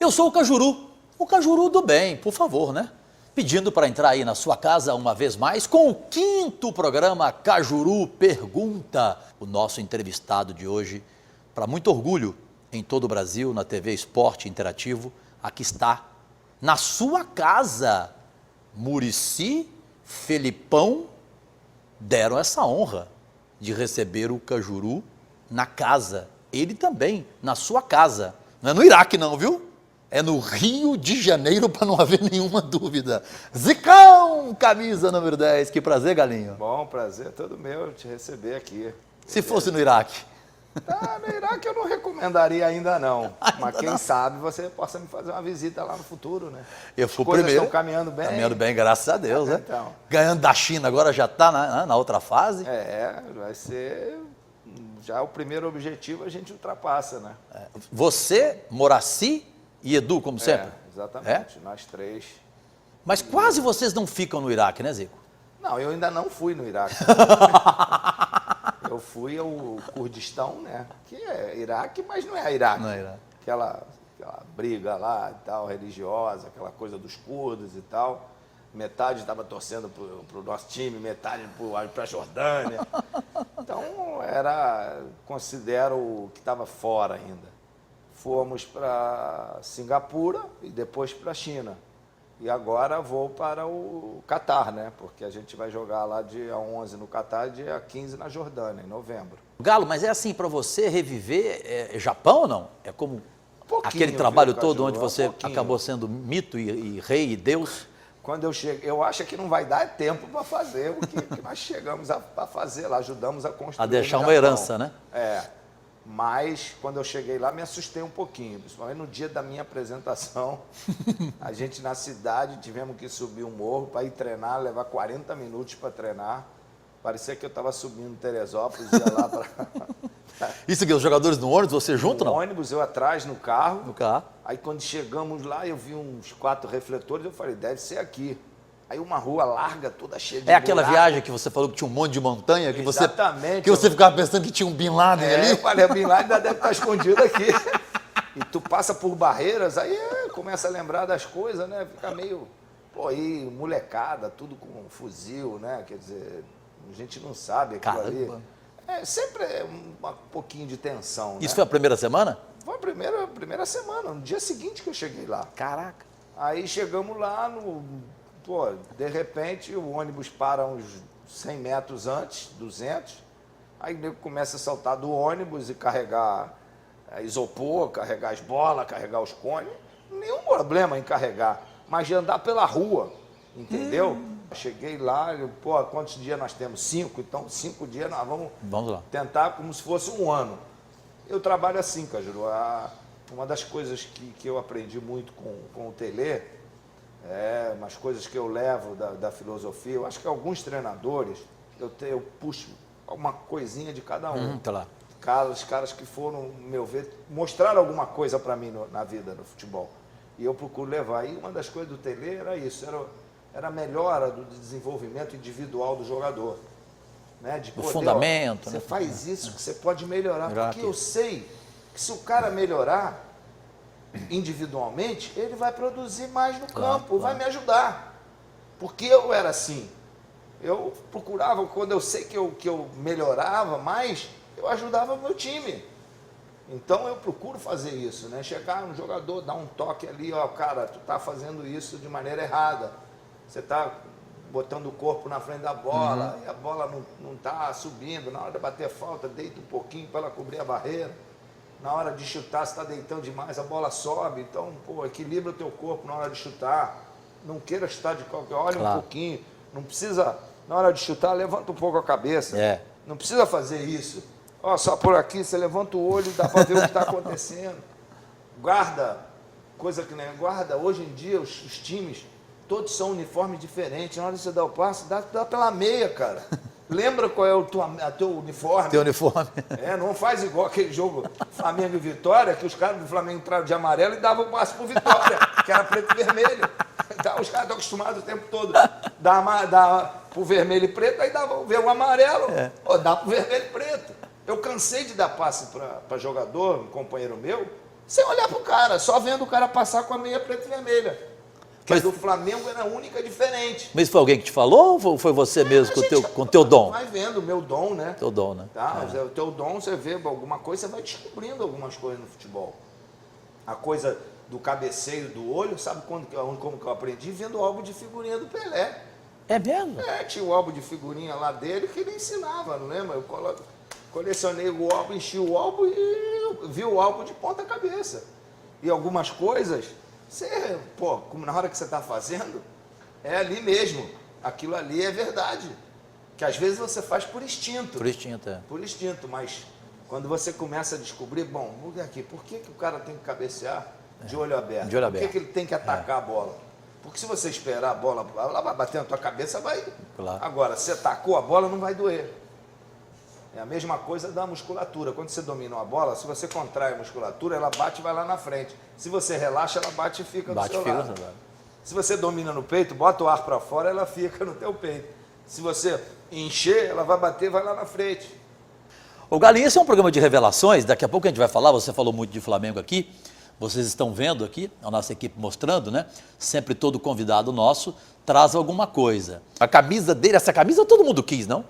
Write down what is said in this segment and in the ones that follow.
eu sou o Cajuru do bem, por favor, né? Pedindo para entrar aí na sua casa uma vez mais com o 5º programa Cajuru Pergunta. O nosso entrevistado de hoje, para muito orgulho em todo o Brasil, na TV Esporte Interativo, aqui está, na sua casa. Muricy, Felipão deram essa honra de receber o Cajuru na casa. Ele também, na sua casa. Não é no Iraque não, viu? É no Rio de Janeiro, para não haver nenhuma dúvida. Zicão, camisa número 10. Que prazer, Galinho. Bom, prazer é todo meu te receber aqui. Se fosse no Iraque? No Iraque eu não recomendaria ainda não. Mas quem sabe você possa me fazer uma visita lá no futuro, né? Eu fui As coisas primeiro. estão caminhando bem. Caminhando bem, graças a Deus, né? Então. Ganhando da China, agora já está na outra fase. Vai ser... Já o primeiro objetivo a gente ultrapassa, né? Você, Moraci e Edu, como sempre? Exatamente, nós três. Mas quase vocês não ficam no Iraque, né, Zico? Não, eu ainda não fui no Iraque. Eu fui ao Kurdistão, né? Que é Iraque, mas não é Iraque. Não é Iraque. Aquela briga lá e tal, religiosa, aquela coisa dos curdos e tal. Metade estava torcendo para o nosso time, metade para a Jordânia. Então, considero que estava fora ainda. Fomos para Singapura e depois para a China. E agora vou para o Catar, né? Porque a gente vai jogar lá dia 11 no Catar e dia 15 na Jordânia, em novembro. Galo, mas é assim, para você reviver Japão ou não? É como aquele trabalho todo onde você acabou sendo mito e rei e Deus? Quando eu chego, eu acho que não vai dar tempo para fazer o que nós chegamos a fazer lá, ajudamos a construir. A deixar uma herança, né? Mas quando eu cheguei lá me assustei um pouquinho, principalmente no dia da minha apresentação. A gente na cidade tivemos que subir um morro para ir treinar, levar 40 minutos para treinar. Parecia que eu estava subindo Teresópolis, ia lá para... Isso aqui, os jogadores no ônibus, você junto não? No ônibus, eu atrás, no carro. No carro. Aí quando chegamos lá, eu vi uns 4 refletores, eu falei, deve ser aqui. Aí uma rua larga, toda cheia de aquela buraco. viagem que você falou que tinha um monte de montanha, que Exatamente. que você ficava pensando que tinha um Bin Laden ali? Eu falei, o Bin Laden ainda deve estar escondido aqui. E tu passa por barreiras, aí começa a lembrar das coisas, né? Fica meio, aí molecada, tudo com fuzil, né? Quer dizer, a gente não sabe aquilo ali. Sempre um pouquinho de tensão, né? Isso foi a primeira semana? Foi a primeira semana, no dia seguinte que eu cheguei lá. Caraca. Aí chegamos lá, de repente o ônibus para uns 100 metros antes, 200, aí o nego começa a saltar do ônibus e carregar isopor, carregar as bolas, carregar os cones, nenhum problema em carregar, mas de andar pela rua, entendeu? Cheguei lá, quantos dias nós temos? 5, então 5 dias nós vamos lá. Tentar como se fosse um ano. Eu trabalho assim, Cajuru. Uma das coisas que eu aprendi muito com o Tele, umas coisas que eu levo da filosofia, eu acho que alguns treinadores, eu puxo uma coisinha de cada um. Tá lá. Os caras que foram, meu ver, mostraram alguma coisa para mim na vida, no futebol. E eu procuro levar. E uma das coisas do Tele era isso, era a melhora do desenvolvimento individual do jogador. Né? De o fundamento. Você faz isso que você pode melhorar. Porque eu sei que se o cara melhorar individualmente, ele vai produzir mais no campo, vai me ajudar. Porque eu era assim. Eu procurava, quando eu sei que eu melhorava mais, eu ajudava o meu time. Então eu procuro fazer isso, né? Chegar no jogador, dar um toque ali, cara, tu tá fazendo isso de maneira errada. Você tá botando o corpo na frente da bola, e a bola não tá subindo. Na hora de bater falta, deita um pouquinho para ela cobrir a barreira. Na hora de chutar, você está deitando demais, a bola sobe. Então, equilibra o teu corpo na hora de chutar. Não queira chutar de qualquer... Olha um pouquinho. Não precisa, na hora de chutar, levanta um pouco a cabeça. Não precisa fazer isso. Só por aqui, você levanta o olho e dá para ver o que está acontecendo. Guarda, coisa que nem guarda. Hoje em dia, os times, todos são uniformes diferentes. Na hora de você dar o passe, dá pela meia, cara. Lembra qual é o teu uniforme? Teu uniforme. Não faz igual aquele jogo Flamengo e Vitória, que os caras do Flamengo entraram de amarelo e davam o passe pro Vitória, que era preto e vermelho. Então, os caras estão acostumados o tempo todo dar pro vermelho e preto, aí vê o amarelo, dá pro vermelho e preto. Eu cansei de dar passe para jogador, um companheiro meu, sem olhar pro cara, só vendo o cara passar com a meia preta e vermelha. Que a do Flamengo era a única diferente. Mas foi alguém que te falou ou foi você mesmo com o teu dom? Vai vendo o meu dom, né? Teu dom, né? Tá? O teu dom, você vê alguma coisa, você vai descobrindo algumas coisas no futebol. A coisa do cabeceio do olho, sabe como que eu aprendi? Vendo o álbum de figurinha do Pelé. É mesmo? Tinha o álbum de figurinha lá dele que ele ensinava, não lembra? Eu colecionei o álbum, enchi o álbum e vi o álbum de ponta cabeça. E algumas coisas, como na hora que você está fazendo, é ali mesmo. Aquilo ali é verdade. Que às vezes você faz por instinto. Por instinto, é. Por instinto, mas quando você começa a descobrir, vamos ver aqui, por que o cara tem que cabecear de olho aberto? De olho Por que ele tem que atacar a bola? Porque se você esperar a bola, ela vai bater na tua cabeça, vai. Claro. Agora, se atacou a bola, não vai doer. É a mesma coisa da musculatura. Quando você domina uma bola, se você contrai a musculatura, ela bate e vai lá na frente. Se você relaxa, ela bate e fica do seu lado. Se você domina no peito, bota o ar para fora, ela fica no teu peito. Se você encher, ela vai bater e vai lá na frente. Ô Galinha, esse é um programa de revelações, daqui a pouco a gente vai falar, você falou muito de Flamengo aqui, vocês estão vendo aqui, a nossa equipe mostrando, né? Sempre todo convidado nosso traz alguma coisa. A camisa dele, essa camisa todo mundo quis, não?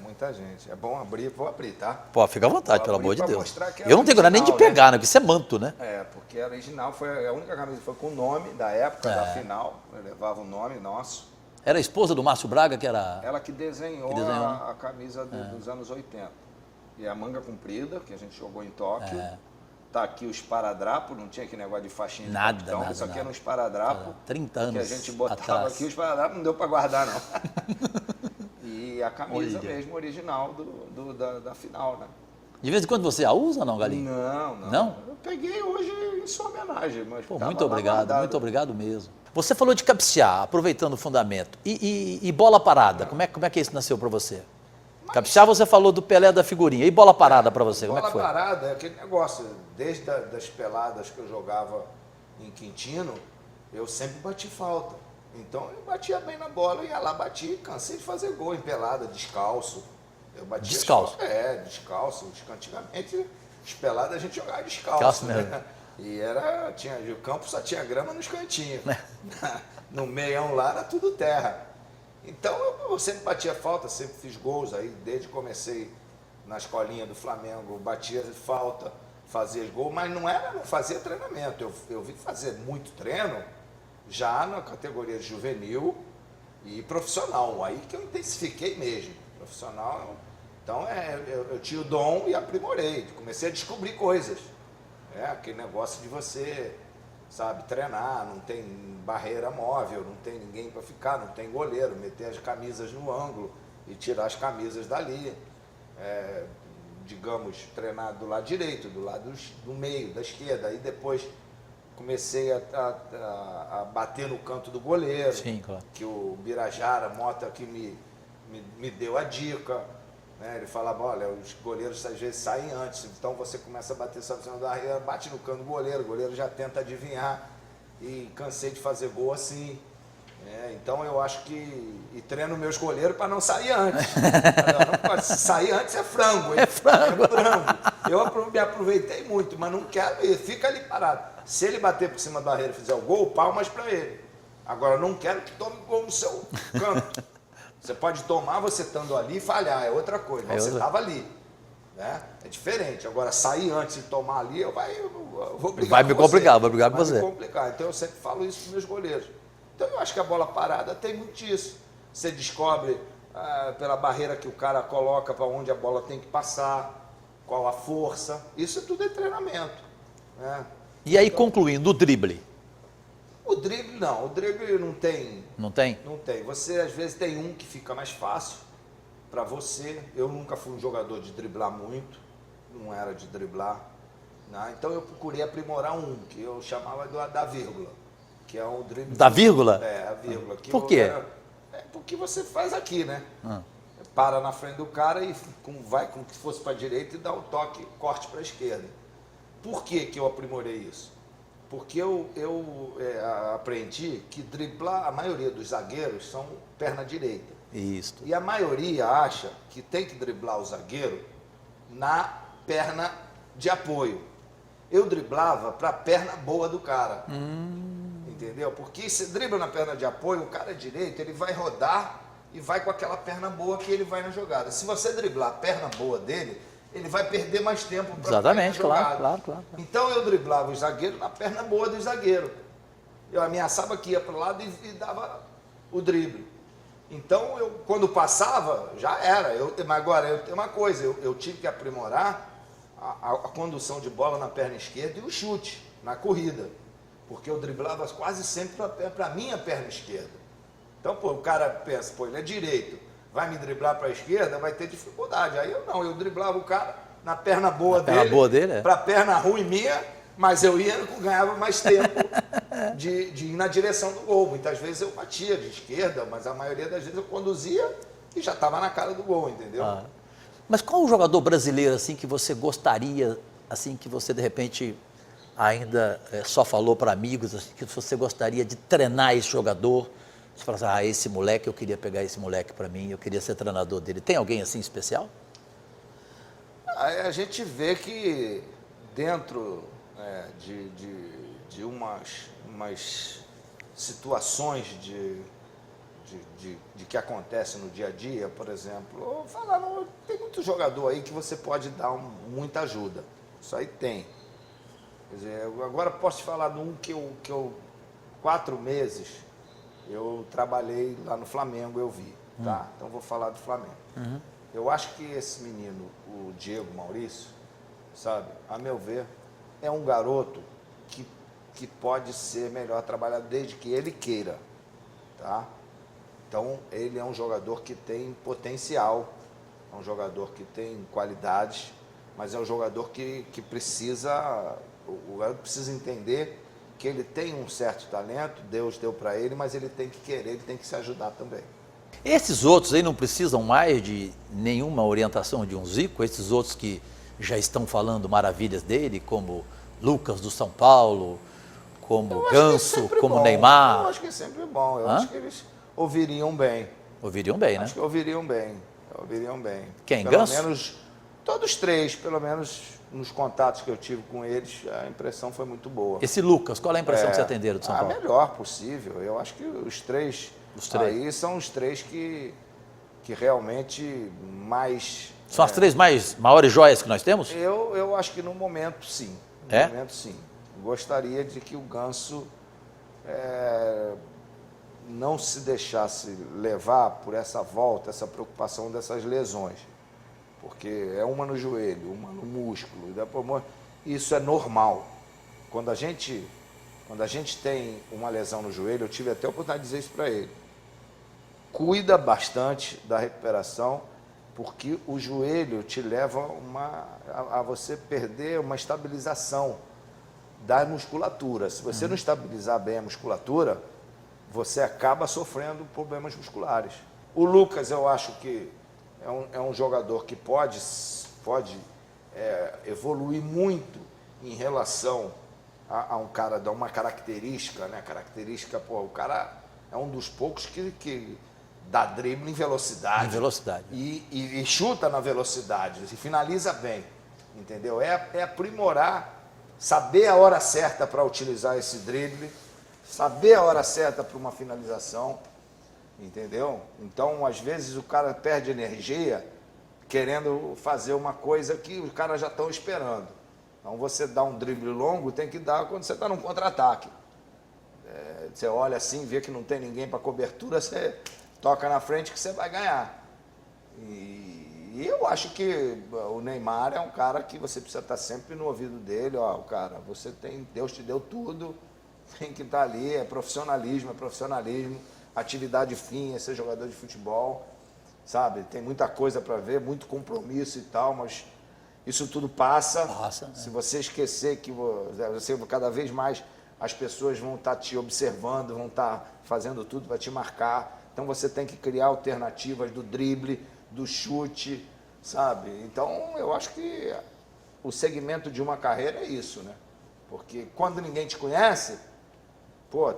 Muita gente. É bom abrir, vou abrir, tá? Pô, fica à vontade, pelo amor de Deus. Eu não tenho coragem nem de pegar, né? Porque isso é manto, né? Porque a original foi a única camisa que foi com o nome da época, da final. Eu levava o nome nosso. Era a esposa do Márcio Braga, que era... Ela que desenhou, a camisa dos anos 80. E a manga comprida, que a gente jogou em Tóquio. Tá aqui o esparadrapo, não tinha aquele negócio de faixinha de nada, isso aqui era um esparadrapo. 30 anos que a gente botava atrás. Aqui, o esparadrapo não deu para guardar, não. E a camisa mesmo original da final, né? De vez em quando você a usa ou não, Galinha? Não? Eu peguei hoje em sua homenagem, mas muito obrigado mesmo. Você falou de cabecear, aproveitando o fundamento. E bola parada, como é que isso nasceu para você? Cabecear, você falou do Pelé da figurinha. E bola parada para você, como é que foi? Bola parada é aquele negócio, desde das peladas que eu jogava em Quintino, eu sempre bati falta. Então eu batia bem na bola, ia lá, batia, cansei de fazer gol em pelada, descalço. Eu batia descalço? Descalço. Antigamente, as peladas a gente jogava descalço. Né? E o campo só tinha grama nos cantinhos. No meião lá era tudo terra. Então eu sempre batia falta, sempre fiz gols aí, desde que comecei na escolinha do Flamengo, batia falta, fazia gol, mas não fazia treinamento. Eu vi fazer muito treino já na categoria juvenil e profissional, aí que eu intensifiquei mesmo. Profissional, então eu tinha o dom e aprimorei, comecei a descobrir coisas. Aquele negócio de você, sabe, treinar, não tem barreira móvel, não tem ninguém para ficar, não tem goleiro, meter as camisas no ângulo e tirar as camisas dali. Digamos, treinar do lado direito, do lado do meio, da esquerda, aí depois comecei a bater no canto do goleiro. Sim, claro. Que o Birajara Mota que me deu a dica. Ele falava, olha, os goleiros às vezes saem antes, então você começa a bater essa opção da barreira, bate no canto do goleiro, o goleiro já tenta adivinhar, e cansei de fazer gol assim. Então eu acho que... E treino meus goleiros para não sair antes. Se sair antes é frango. É frango. Eu me aproveitei muito, mas não quero ir, fica ali parado. Se ele bater por cima da barreira e fizer o gol, palmas para ele. Agora, não quero que tome gol no seu canto. Você pode tomar você estando ali e falhar, é outra coisa. Você estava ali. Né? É diferente. Agora, sair antes de tomar ali, eu vou brigar vai me complicar, vou brigar com você. Vai me complicar. Então, eu sempre falo isso para os meus goleiros. Então, eu acho que a bola parada tem muito disso. Você descobre pela barreira que o cara coloca para onde a bola tem que passar, qual a força. Isso tudo é treinamento. Né? E aí, concluindo, o drible? O drible não. O drible não tem... Não tem? Não tem. Você, às vezes, tem um que fica mais fácil para você. Eu nunca fui um jogador de driblar muito. Não era de driblar. Né? Então, eu procurei aprimorar um, que eu chamava da vírgula. Que é um drible... Da vírgula? A vírgula. Que por quê? Porque você faz aqui, né? Para na frente do cara e vai como se fosse para a direita e dá um toque, corte para a esquerda. Por que eu aprimorei isso? Porque eu aprendi que driblar, a maioria dos zagueiros são perna direita. Isso. E a maioria acha que tem que driblar o zagueiro na perna de apoio. eu driblava para a perna boa do cara. Entendeu? Porque se dribla na perna de apoio, o cara é direito, ele vai rodar e vai com aquela perna boa que ele vai na jogada. Se você driblar a perna boa dele, ele vai perder mais tempo para Exatamente, claro. Então eu driblava o zagueiro na perna boa do zagueiro. Eu ameaçava que ia para o lado e dava o drible. Então, quando passava, já era. Mas agora, eu tenho uma coisa, eu tive que aprimorar a condução de bola na perna esquerda e o chute na corrida. Porque eu driblava quase sempre para a minha perna esquerda. Então, pô, o cara pensa, pô, ele é direito, vai me driblar para a esquerda, vai ter dificuldade. Aí eu não, eu driblava o cara na perna boa dele, para a perna ruim minha, mas eu ganhava mais tempo de ir na direção do gol. Muitas vezes eu batia de esquerda, mas a maioria das vezes eu conduzia e já estava na cara do gol, entendeu? Mas qual o jogador brasileiro assim que você gostaria, assim que você de repente ainda só falou para amigos, assim, que você gostaria de treinar esse jogador? Você fala assim, esse moleque, eu queria pegar esse moleque para mim, eu queria ser treinador dele. Tem alguém assim especial? A gente vê que dentro de umas situações de que acontecem no dia a dia, por exemplo, tem muito jogador aí que você pode dar muita ajuda. Isso aí tem. Quer dizer, agora posso te falar de um que eu 4 meses, eu trabalhei lá no Flamengo, eu vi, tá? Então vou falar do Flamengo. Eu acho que esse menino, o Diego Maurício, sabe, a meu ver, é um garoto que pode ser melhor trabalhado desde que ele queira, tá? Então, ele é um jogador que tem potencial, é um jogador que tem qualidades, mas é um jogador que precisa, o garoto precisa entender que ele tem um certo talento, Deus deu para ele, mas ele tem que querer, ele tem que se ajudar também. Esses outros aí não precisam mais de nenhuma orientação de um Zico, esses outros que já estão falando maravilhas dele, como Lucas do São Paulo, como Ganso, como Neymar. Eu acho que é sempre bom, eu acho que eles ouviriam bem. Ouviriam bem, né? Acho que ouviriam bem. Quem, pelo Ganso? Menos, todos 3, pelo menos nos contatos que eu tive com eles, a impressão foi muito boa. Esse Lucas, qual é a impressão que você atenderam do São Paulo? A melhor possível. Eu acho que os três aí são os 3 que realmente mais... São as 3 maiores joias que nós temos? Eu acho que no momento, sim. No momento, sim. Gostaria de que o Ganso não se deixasse levar por essa volta, essa preocupação dessas lesões. Porque é uma no joelho, uma no músculo. Isso é normal. Quando a gente tem uma lesão no joelho, eu tive até a oportunidade de dizer isso para ele. Cuida bastante da recuperação, porque o joelho te leva a você perder uma estabilização da musculatura. Se você não estabilizar bem a musculatura, você acaba sofrendo problemas musculares. O Lucas, eu acho que é um jogador que pode evoluir muito em relação a um cara, dar uma característica, né? O cara é um dos poucos que dá drible em velocidade. E chuta na velocidade, e finaliza bem, entendeu? É aprimorar, saber a hora certa para utilizar esse drible, saber a hora certa para uma finalização, entendeu? Então, às vezes, o cara perde energia querendo fazer uma coisa que os caras já estão esperando. Então, você dá um drible longo, tem que dar quando você está num contra-ataque. Você olha assim, vê que não tem ninguém para cobertura, você toca na frente que você vai ganhar. E eu acho que o Neymar é um cara que você precisa estar sempre no ouvido dele. Cara, Deus te deu tudo, tem que estar ali, é profissionalismo, atividade fim, é ser jogador de futebol, sabe? Tem muita coisa para ver, muito compromisso e tal, mas isso tudo passa. Se você esquecer que cada vez mais as pessoas vão estar te observando, vão estar fazendo tudo para te marcar. Então você tem que criar alternativas do drible, do chute, sabe? Então eu acho que o segmento de uma carreira é isso, né? Porque quando ninguém te conhece,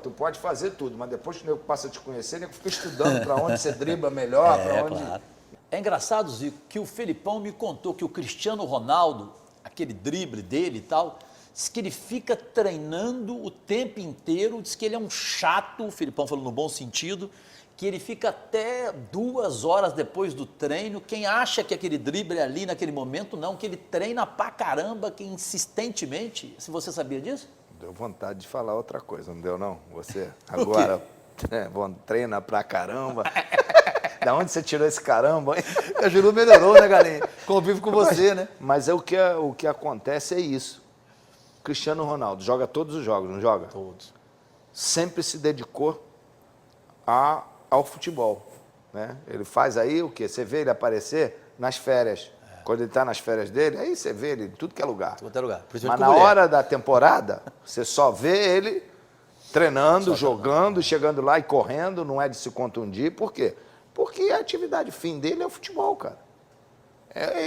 tu pode fazer tudo, mas depois que o nego passa a te conhecer, o nego fica estudando para onde você dribla melhor, para onde... Claro. É engraçado, Zico, que o Felipão me contou que o Cristiano Ronaldo, aquele drible dele e tal, Diz que ele fica treinando o tempo inteiro, diz que ele é um chato, o Filipão falou no bom sentido, que ele fica até 2 horas depois do treino. Quem acha que aquele drible é ali naquele momento, não, que ele treina pra caramba, que insistentemente. Se você sabia disso? Deu vontade de falar outra coisa, não deu não? Você agora treina pra caramba. Da onde você tirou esse caramba, hein? A Juru melhorou, né, Galinha? Convive com você, né? Mas o que acontece é isso. Cristiano Ronaldo joga todos os jogos, não joga? Todos. Sempre se dedicou ao futebol, né? Ele faz aí o quê? Você vê ele aparecer nas férias. Quando ele está nas férias dele, aí você vê ele em tudo que é lugar. Tudo que é lugar. Mas na hora da temporada, você só vê ele treinando, jogando, chegando lá e correndo, não é de se contundir. Por quê? Porque a atividade fim dele é o futebol, cara.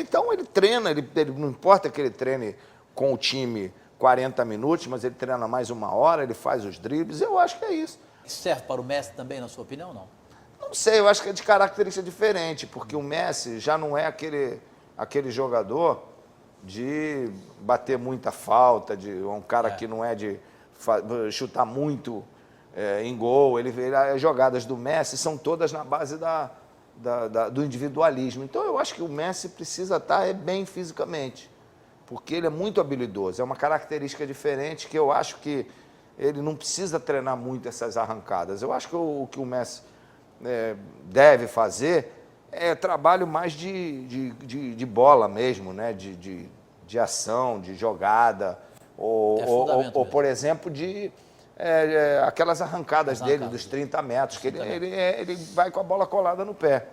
Então ele treina, ele não importa que ele treine com o time 40 minutos, mas ele treina mais 1 hora, ele faz os dribles, eu acho que é isso. Isso serve para o Messi também, na sua opinião, não? Não sei, eu acho que é de característica diferente, porque o Messi já não é aquele jogador de bater muita falta, de um cara que não é de chutar muito em gol. As jogadas do Messi são todas na base do individualismo. Então eu acho que o Messi precisa estar bem fisicamente, porque ele é muito habilidoso. É uma característica diferente que eu acho que ele não precisa treinar muito essas arrancadas. Eu acho que o que o Messi deve fazer é trabalho mais de bola mesmo, né? de ação, de jogada, ou por exemplo, aquelas arrancadas dele dos 30 metros, que ele vai com a bola colada no pé.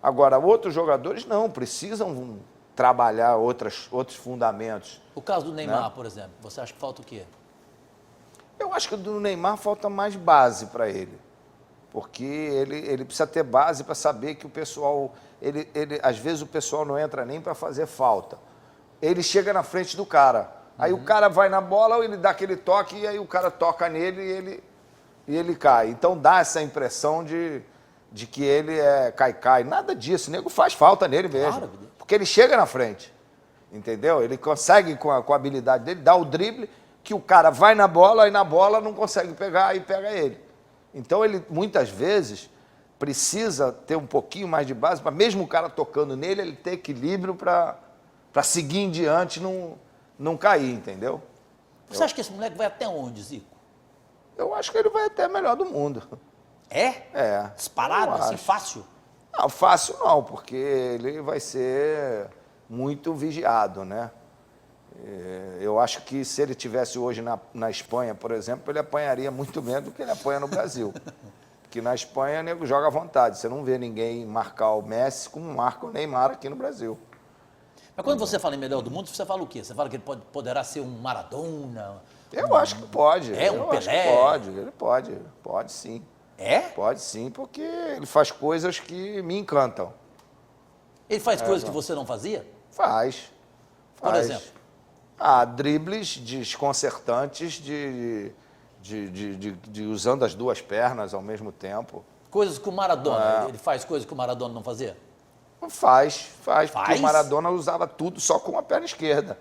Agora, outros jogadores não, precisam trabalhar outros fundamentos. O caso do Neymar, né? por exemplo, você acha que falta o quê? Eu acho que do Neymar falta mais base para ele, porque ele precisa ter base para saber que o pessoal, às vezes o pessoal não entra nem para fazer falta. Ele chega na frente do cara, aí o cara vai na bola, ou ele dá aquele toque, e aí o cara toca nele e ele cai. Então dá essa impressão de que ele cai. Nada disso, o nego faz falta nele mesmo, claro, porque ele chega na frente, entendeu? Ele consegue, com a habilidade dele, dar o drible, que o cara vai na bola e na bola não consegue pegar e pega ele. Então ele, muitas vezes, precisa ter um pouquinho mais de base, para mesmo o cara tocando nele, ele ter equilíbrio para seguir em diante e não cair, entendeu? Você acha que esse moleque vai até onde, Zico? Eu acho que ele vai até melhor do mundo. É? Disparado, assim, fácil? Não, fácil não, porque ele vai ser muito vigiado, né? Eu acho que se ele tivesse hoje na Espanha, por exemplo, ele apanharia muito menos do que ele apanha no Brasil. Porque na Espanha o nego joga à vontade. Você não vê ninguém marcar o Messi como marca o Neymar aqui no Brasil. Mas quando você fala em melhor do mundo, você fala o quê? Você fala que ele poderá ser um Maradona? Eu acho que pode. Um Pelé? Acho que ele pode sim. Pode sim, porque ele faz coisas que me encantam. Ele faz coisas que você não fazia? Faz. Por exemplo? Dribles desconcertantes usando as duas pernas ao mesmo tempo. Coisas que o Maradona, ele faz coisas que o Maradona não fazia? Faz, porque o Maradona usava tudo só com a perna esquerda.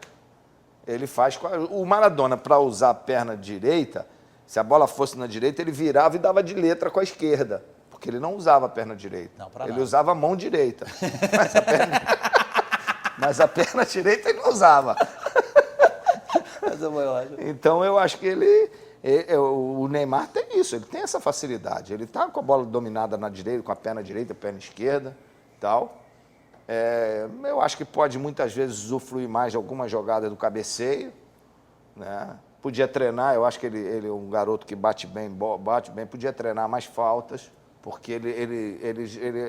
Ele faz... O Maradona, para usar a perna direita, se a bola fosse na direita, ele virava e dava de letra com a esquerda, porque ele não usava a perna direita. Ele usava a mão direita. Mas a perna direita ele não usava. Então eu acho que o Neymar tem isso, ele tem essa facilidade. Ele está com a bola dominada na direita, com a perna direita, perna esquerda e tal. Eu acho que pode muitas vezes usufruir mais de alguma jogada do cabeceio, né? Podia treinar, eu acho que ele é um garoto que bate bem, podia treinar mais faltas, porque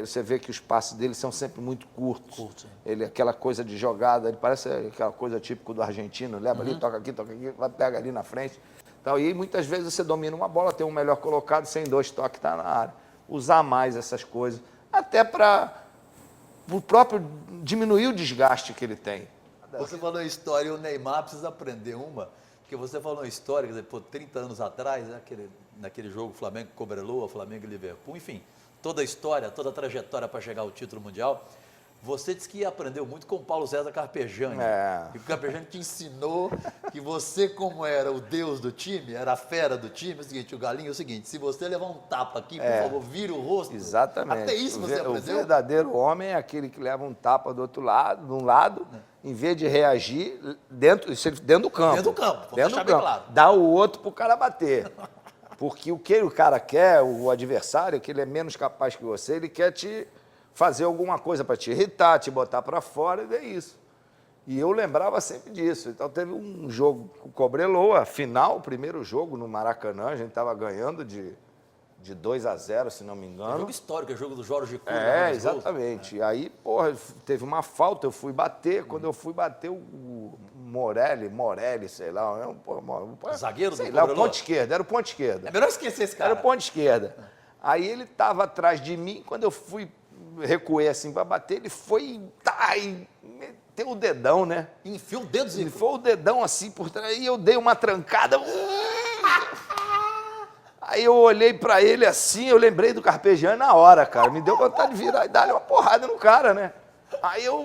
você vê que os passes dele são sempre muito curtos. Aquela coisa de jogada, ele parece aquela coisa típica do argentino, leva ali, toca aqui, pega ali na frente. Então, e muitas vezes você domina uma bola, tem um melhor colocado, sem 2 toques está na área. Usar mais essas coisas, até para o próprio diminuir o desgaste que ele tem. Você falou em história e o Neymar precisa aprender uma, porque você falou em história, quer dizer, 30 anos atrás, naquele jogo Flamengo-Cobreloa, Flamengo e Liverpool, enfim, toda a história, toda a trajetória para chegar ao título mundial. Você disse que aprendeu muito com o Paulo César Carpegiani. É. E o Carpegiani te ensinou que você, como era o deus do time, era a fera do time, é o seguinte, o Galinho é o seguinte, se você levar um tapa aqui, por favor, vira o rosto. Exatamente. Até isso você aprendeu? O verdadeiro homem é aquele que leva um tapa do outro lado, de um lado, em vez de reagir, dentro do campo. Dentro do campo, vamos dentro deixar do bem campo. claro. Dá o outro pro cara bater. Porque o que o cara quer, o adversário, que ele é menos capaz que você, ele quer te fazer alguma coisa para te irritar, te botar para fora, e é isso. E eu lembrava sempre disso. Então teve um jogo com o Cobreloa, final, o primeiro jogo no Maracanã, a gente estava ganhando de 2-0, se não me É um engano. jogo histórico, é o jogo do Jorge Cury. Exatamente. Aí, porra, teve uma falta, eu fui bater. Quando eu fui bater, o Morelli, sei lá. Zagueiro sei do lá, Cobreloa? era o ponto esquerda. É melhor esquecer esse cara. Era o ponto esquerda. Aí ele estava atrás de mim, quando eu fui recuei assim para bater, ele foi e meteu o dedão, né? Enfia o dedo, Ele Zico. foi o dedão assim por trás, e eu dei uma trancada. Aí eu olhei pra ele assim, eu lembrei do Carpegiani na hora, cara. Me deu vontade de virar e dar uma porrada no cara, né? Aí eu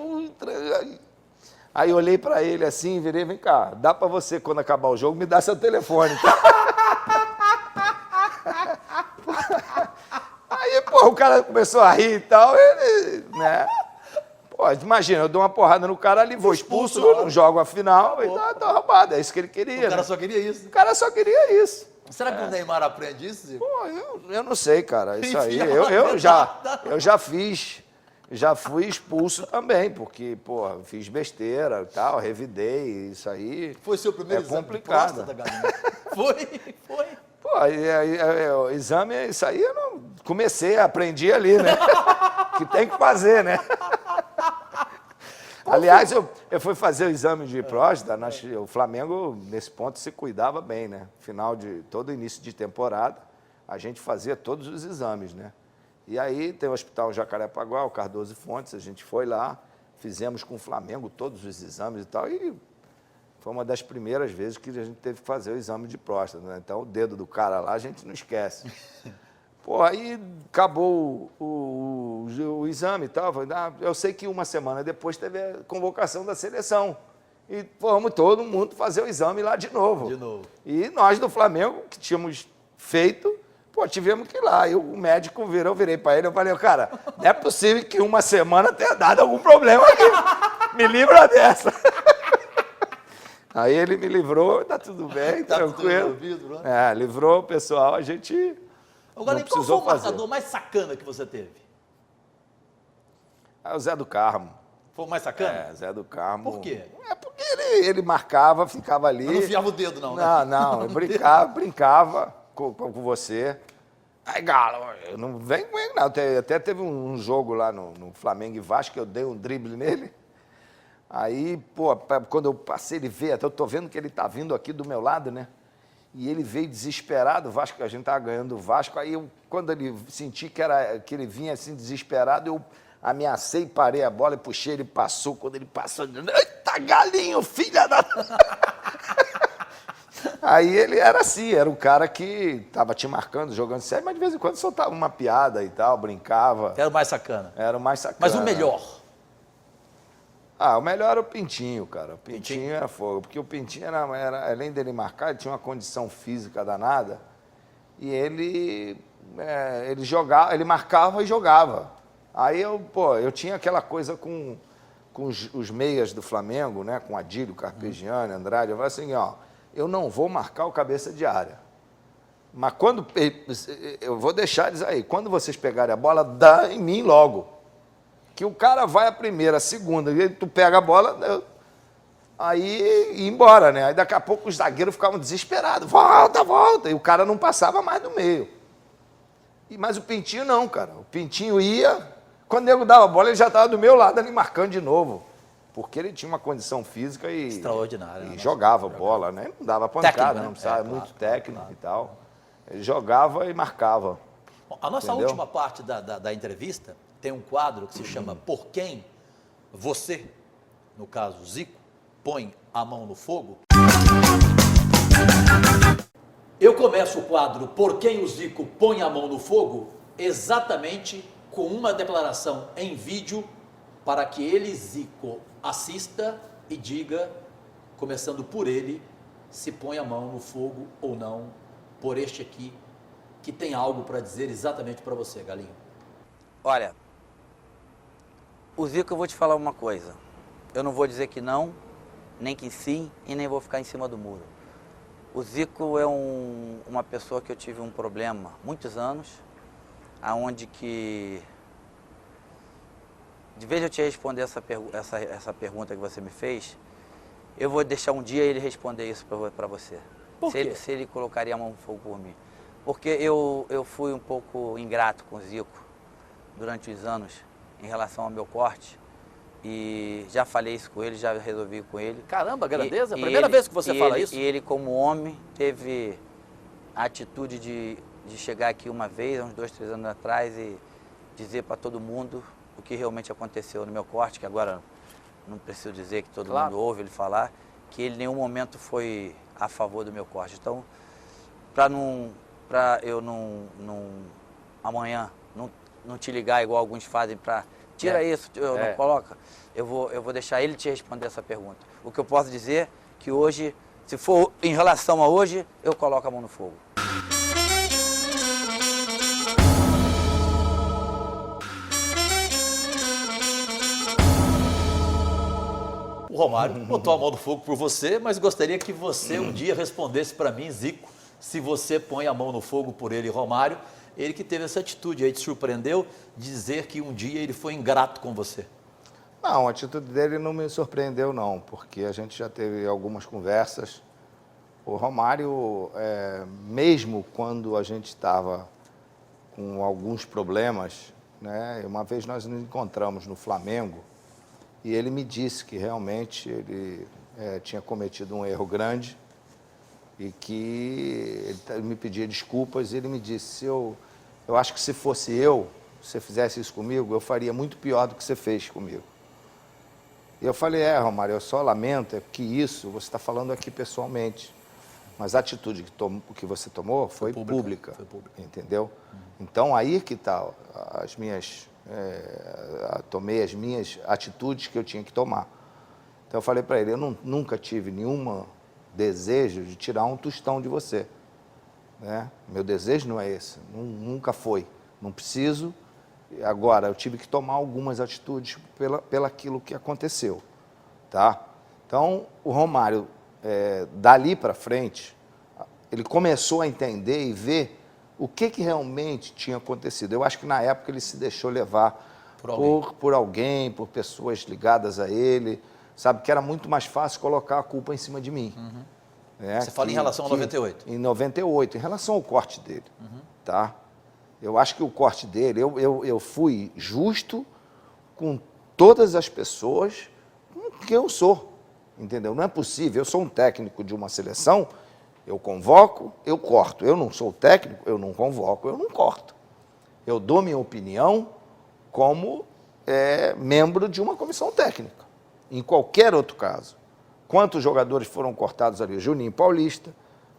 olhei pra ele assim, virei, vem cá, dá pra você, quando acabar o jogo, me dar seu telefone, tá? Aí, pô, o cara começou a rir e tal, ele, né? Pô, imagina, eu dou uma porrada no cara ali, vou expulso, não jogo a final, e tá roubado, é isso que ele queria, O cara né? só queria isso. O cara só queria isso. Será que o Neymar aprende isso, Zico? Pô, eu não sei, cara, isso aí, Enfia eu já fiz, já fui expulso também, porque, pô, fiz besteira e tal, revidei, isso aí Foi seu primeiro é exame complicado. de próstata, Galinho? Foi. Pô, o exame, isso aí eu não comecei, aprendi ali, né? Que tem que fazer, né? Aliás, eu fui fazer o exame de próstata, o Flamengo, nesse ponto, se cuidava bem, né? Final de todo início de temporada, a gente fazia todos os exames, né? E aí tem o Hospital Jacarepaguá, o Cardoso e Fontes, a gente foi lá, fizemos com o Flamengo todos os exames e tal, e foi uma das primeiras vezes que a gente teve que fazer o exame de próstata, né? Então o dedo do cara lá a gente não esquece. Pô, aí acabou o exame e tal. Eu sei que uma semana depois teve a convocação da seleção. E vamos todo mundo fazer o exame lá de novo. De novo. E nós do Flamengo, que tínhamos feito, pô, tivemos que ir lá. E o médico virou, eu virei para ele, eu falei, cara, não é possível que uma semana tenha dado algum problema aqui. Me livra dessa. Aí ele me livrou, tá tudo bem, Tá tudo tranquilo. resolvido, né? Livrou o pessoal, a gente... O Galinho, qual foi precisou o marcador mais sacana que você teve? É o Zé do Carmo. Foi o mais sacana? Zé do Carmo. Por quê? É porque ele marcava, ficava ali. Mas não enfiava o dedo, não, né? Não, eu brincava com você. Aí, Galo, eu não vem comigo, não. Até teve um jogo lá no Flamengo e Vasco, que eu dei um drible nele. Aí, pô, quando eu passei, ele veio, até eu tô vendo que ele tá vindo aqui do meu lado, né? E ele veio desesperado, o Vasco, a gente estava ganhando o Vasco, aí quando ele senti que ele vinha assim desesperado, eu ameacei, parei a bola e puxei, ele passou, quando ele passou, eita, Galinho, filha da... Aí ele era assim, era um cara que estava te marcando, jogando sério, mas de vez em quando soltava uma piada e tal, brincava. Era o mais sacana. Era o mais sacana. Mas o melhor? O melhor era o Pintinho, cara. O Pintinho era fogo, porque o Pintinho era, além dele marcar, ele tinha uma condição física danada, e ele jogava, ele marcava e jogava. Aí eu tinha aquela coisa com os meias do Flamengo, né, com Adílio, Carpegiani, Andrade, eu falei assim, eu não vou marcar o cabeça de área. Mas quando, eu vou deixar eles aí, quando vocês pegarem a bola, dá em mim logo. Que o cara vai a primeira, a segunda, e tu pega a bola, aí ia embora, né? Aí daqui a pouco os zagueiros ficavam desesperados, volta, e o cara não passava mais do meio. Mas o Pintinho não, cara. O Pintinho ia, quando o nego dava a bola, ele já estava do meu lado ali marcando de novo. Porque ele tinha uma condição física e... Extraordinária. E jogava bola, né? Não dava pancada, Técnico, né? não precisava, Claro, muito técnico e tal. Ele jogava e marcava. Bom, a nossa Entendeu? última parte da entrevista tem um quadro que se chama Por Quem Você, no caso Zico, põe a mão no fogo. Eu começo o quadro Por Quem o Zico põe a mão no fogo exatamente com uma declaração em vídeo para que ele, Zico, assista e diga, começando por ele, se põe a mão no fogo ou não por este aqui, que tem algo para dizer exatamente para você, Galinho. Olha, o Zico, eu vou te falar uma coisa. Eu não vou dizer que não, nem que sim, e nem vou ficar em cima do muro. O Zico é uma pessoa que eu tive um problema há muitos anos, aonde que... De vez de eu te responder essa pergunta que você me fez, eu vou deixar um dia ele responder isso para você. Por quê? Se ele colocaria a mão no fogo por mim. Porque eu fui um pouco ingrato com o Zico durante os anos em relação ao meu corte. E já falei isso com ele, já resolvi com ele. Caramba, grandeza, primeira vez que você fala isso. E ele, como homem, teve a atitude de chegar aqui uma vez, há uns 2, 3 anos atrás, e dizer para todo mundo o que realmente aconteceu no meu corte, que agora não preciso dizer que todo mundo ouve ele falar, que ele em nenhum momento foi a favor do meu corte. Então, para eu não amanhã não te ligar igual alguns fazem para tira isso, não coloca, eu vou deixar ele te responder essa pergunta. O que eu posso dizer é que hoje, se for em relação a hoje, eu coloco a mão no fogo. O Romário botou a mão no fogo por você, mas gostaria que você um dia respondesse para mim, Zico, se você põe a mão no fogo por ele, Romário, ele que teve essa atitude aí, te surpreendeu, dizer que um dia ele foi ingrato com você. Não, a atitude dele não me surpreendeu não, porque a gente já teve algumas conversas. O Romário, mesmo quando a gente estava com alguns problemas, né, uma vez nós nos encontramos no Flamengo e ele me disse que realmente ele tinha cometido um erro grande e que ele me pedia desculpas e ele me disse, eu acho que se fosse eu, se você fizesse isso comigo, eu faria muito pior do que você fez comigo. E eu falei, Romário, eu só lamento que isso você está falando aqui pessoalmente, mas a atitude que você tomou foi pública, entendeu? Então aí que está as minhas, tomei as minhas atitudes que eu tinha que tomar. Então eu falei para ele, eu nunca tive nenhum desejo de tirar um tostão de você, né? Meu desejo não é esse, nunca foi, não preciso. Agora, eu tive que tomar algumas atitudes pelaquilo que aconteceu, tá? Então, o Romário, dali para frente, ele começou a entender e ver o que realmente tinha acontecido. Eu acho que na época ele se deixou levar por alguém, por pessoas ligadas a ele, sabe? Que era muito mais fácil colocar a culpa em cima de mim. Você fala em relação a 98? Em 98, em relação ao corte dele, tá? Eu acho que o corte dele, eu fui justo com todas as pessoas que eu sou, entendeu? Não é possível, eu sou um técnico de uma seleção, eu convoco, eu corto. Eu não sou técnico, eu não convoco, eu não corto. Eu dou minha opinião como membro de uma comissão técnica, em qualquer outro caso. Quantos jogadores foram cortados ali? O Juninho Paulista,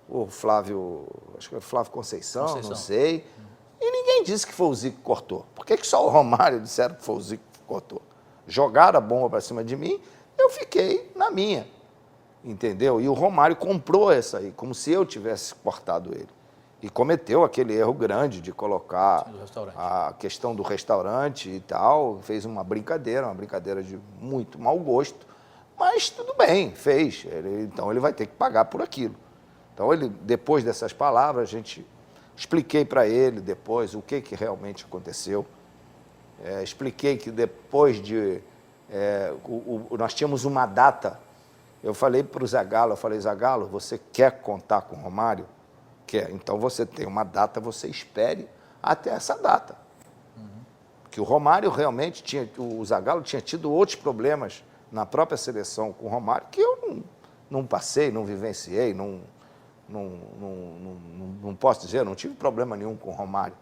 o Flávio, acho que é o Flávio Conceição, não sei. E ninguém disse que foi o Zico que cortou. Por que só o Romário disseram que foi o Zico que cortou? Jogaram a bomba para cima de mim, eu fiquei na minha, entendeu? E o Romário comprou essa aí, como se eu tivesse cortado ele. E cometeu aquele erro grande de colocar a questão do restaurante e tal, fez uma brincadeira de muito mau gosto, mas tudo bem, fez. Então ele vai ter que pagar por aquilo. Então ele, depois dessas palavras, expliquei para ele depois o que realmente aconteceu. Expliquei que depois de... nós tínhamos uma data. Eu falei para o Zagallo, Zagallo, você quer contar com o Romário? Quer. Então você tem uma data, você espere até essa data. Que o Romário realmente o Zagallo tinha tido outros problemas na própria seleção com o Romário, que eu não passei, não vivenciei, não posso dizer, não tive problema nenhum com o Romário,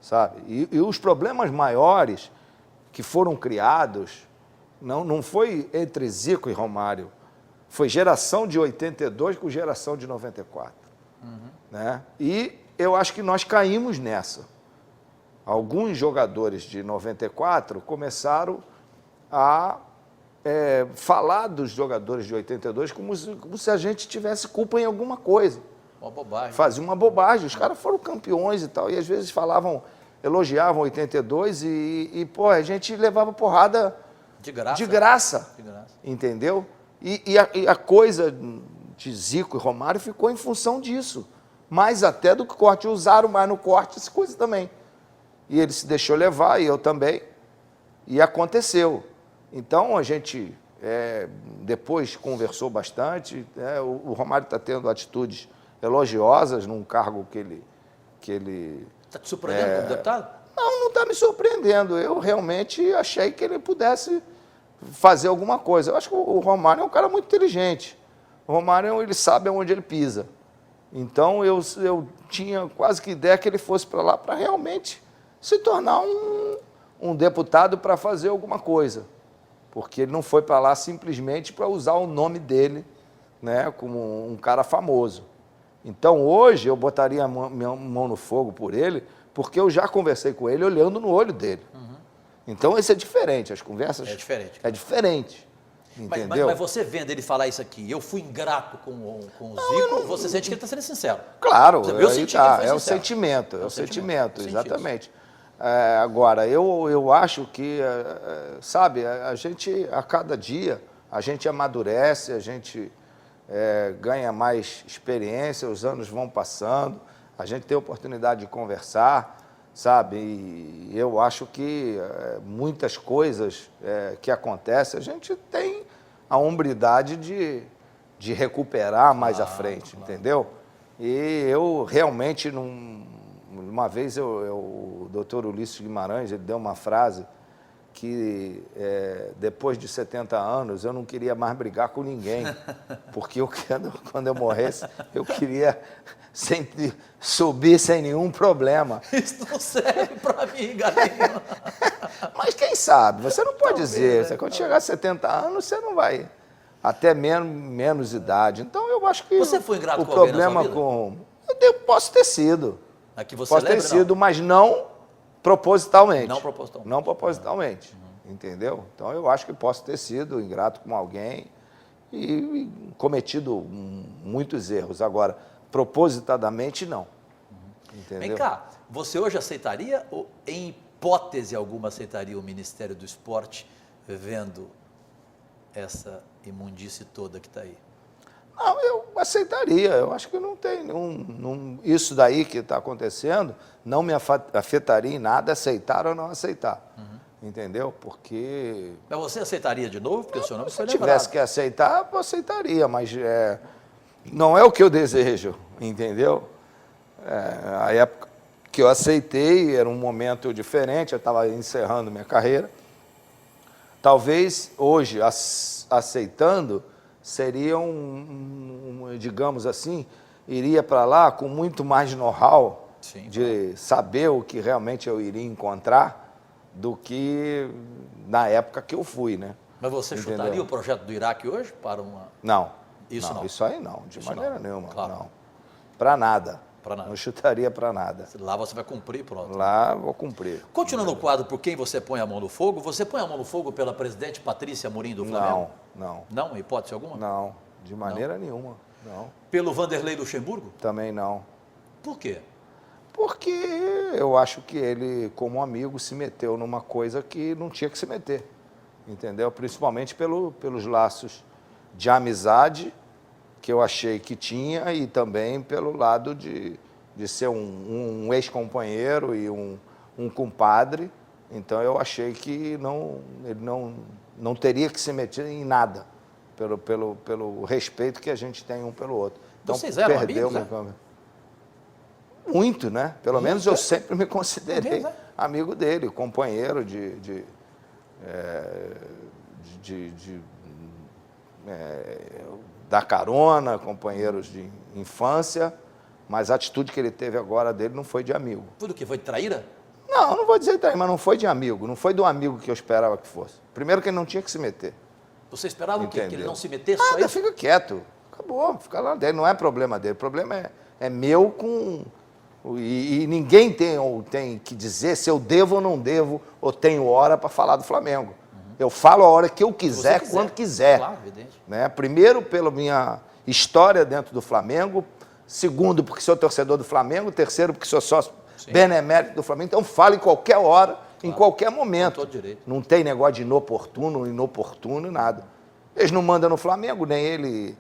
sabe? E os problemas maiores que foram criados não foi entre Zico e Romário, foi geração de 82 com geração de 94. Né? E eu acho que nós caímos nessa. Alguns jogadores de 94 começaram a falar dos jogadores de 82 como se a gente tivesse culpa em alguma coisa. Uma bobagem. Fazia uma bobagem. Os caras foram campeões e tal. E às vezes elogiavam 82 pô, a gente levava porrada de graça. De graça. De graça. Entendeu? E a coisa de Zico e Romário ficou em função disso. Mais até do que corte. Usaram mais no corte essa coisa também. E ele se deixou levar, e eu também. E aconteceu. Então, a gente depois conversou bastante. O Romário está tendo atitudes elogiosas num cargo que ele... Está te surpreendendo como deputado? Não está me surpreendendo. Eu realmente achei que ele pudesse fazer alguma coisa. Eu acho que o Romário é um cara muito inteligente. O Romário, ele sabe aonde ele pisa. Então, eu tinha quase que ideia que ele fosse para lá para realmente se tornar um deputado para fazer alguma coisa. Porque ele não foi para lá simplesmente para usar o nome dele, né, como um cara famoso. Então, hoje, eu botaria a minha mão no fogo por ele, porque eu já conversei com ele olhando no olho dele. Uhum. Então, isso é diferente, as conversas... É diferente. É diferente, entendeu? Mas você vendo ele falar isso aqui, eu fui ingrato com o Zico, você sente que ele está sendo sincero. Claro, eu senti que ele foi é o sincero. sentimento, é o sentimento, Senti exatamente. Agora, eu acho que, sabe, a gente, a cada dia, a gente amadurece, a gente ganha mais experiência, os anos vão passando, a gente tem a oportunidade de conversar, sabe, e eu acho que muitas coisas que acontecem, a gente tem a hombridade de recuperar mais à frente, entendeu? E eu realmente não... Uma vez o doutor Ulisses Guimarães, ele deu uma frase que depois de 70 anos eu não queria mais brigar com ninguém, porque quando eu morresse eu queria sempre subir sem nenhum problema. Isso não serve para mim, galinha. Mas quem sabe, você não pode Talvez, dizer, quando chegar a 70 anos você não vai, até menos idade. Então eu acho que você foi ingrato o com alguém problema na sua vida? eu posso ter sido. Aqui você Posso ter lembra, sido, mas não propositalmente. Não propositalmente. Não propositalmente, entendeu? Então, eu acho que posso ter sido ingrato com alguém e cometido muitos erros. Agora, propositadamente, não. Entendeu? Vem cá, você hoje aceitaria, ou em hipótese alguma aceitaria o Ministério do Esporte vendo essa imundície toda que está aí? Não, eu aceitaria. Eu acho que não tem isso daí que está acontecendo não me afetaria em nada aceitar ou não aceitar. Entendeu? Porque... Mas você aceitaria de novo? Porque o seu nome se foi eu lembrado. tivesse que aceitar, eu aceitaria, mas não é o que eu desejo, entendeu? A época que eu aceitei era um momento diferente, eu estava encerrando minha carreira. Talvez hoje, aceitando, seria digamos assim, iria para lá com muito mais know-how de saber o que realmente eu iria encontrar do que na época que eu fui, né? Mas você chutaria o projeto do Iraque hoje para uma... Não. Isso não. Isso aí não, de maneira nenhuma. Claro. Não. Para nada. Para nada. Não chutaria para nada. Lá você vai cumprir, pronto. Lá vou cumprir. Continuando o quadro por quem você põe a mão no fogo, você põe a mão no fogo pela presidente Patrícia Amorim do Flamengo? Não. Não, hipótese alguma? Não, de maneira nenhuma. Não. Pelo Vanderlei Luxemburgo? Também não. Por quê? Porque eu acho que ele, como amigo, se meteu numa coisa que não tinha que se meter, entendeu? Principalmente pelos laços de amizade que eu achei que tinha e também pelo lado de ser um ex-companheiro e um compadre. Então, eu achei que ele não teria que se meter em nada, pelo respeito que a gente tem um pelo outro. Então, vocês eram amigos, né? Muito, né? Pelo menos eu sempre me considerei amigo dele, companheiro da carona, companheiros de infância, mas a atitude que ele teve agora dele não foi de amigo. Foi do que? Foi de traíra? Não vou dizer traíra, mas não foi de amigo, não foi do amigo que eu esperava que fosse. Primeiro que ele não tinha que se meter. Você esperava que ele não se metesse? Nada, fica quieto, acabou, fica lá dele, não é problema dele, o problema é meu com... E ninguém tem que dizer se eu devo ou não devo, ou tenho hora para falar do Flamengo. Eu falo a hora que eu quiser, quiser. quando quiser. Claro, evidente. Né? Primeiro, pela minha história dentro do Flamengo. Segundo, porque sou torcedor do Flamengo. Terceiro, porque sou sócio benemérito do Flamengo. Então, falo em qualquer hora, em qualquer momento. Com todo direito. Não tem negócio de inoportuno, nada. Eles não mandam no Flamengo, nem ele.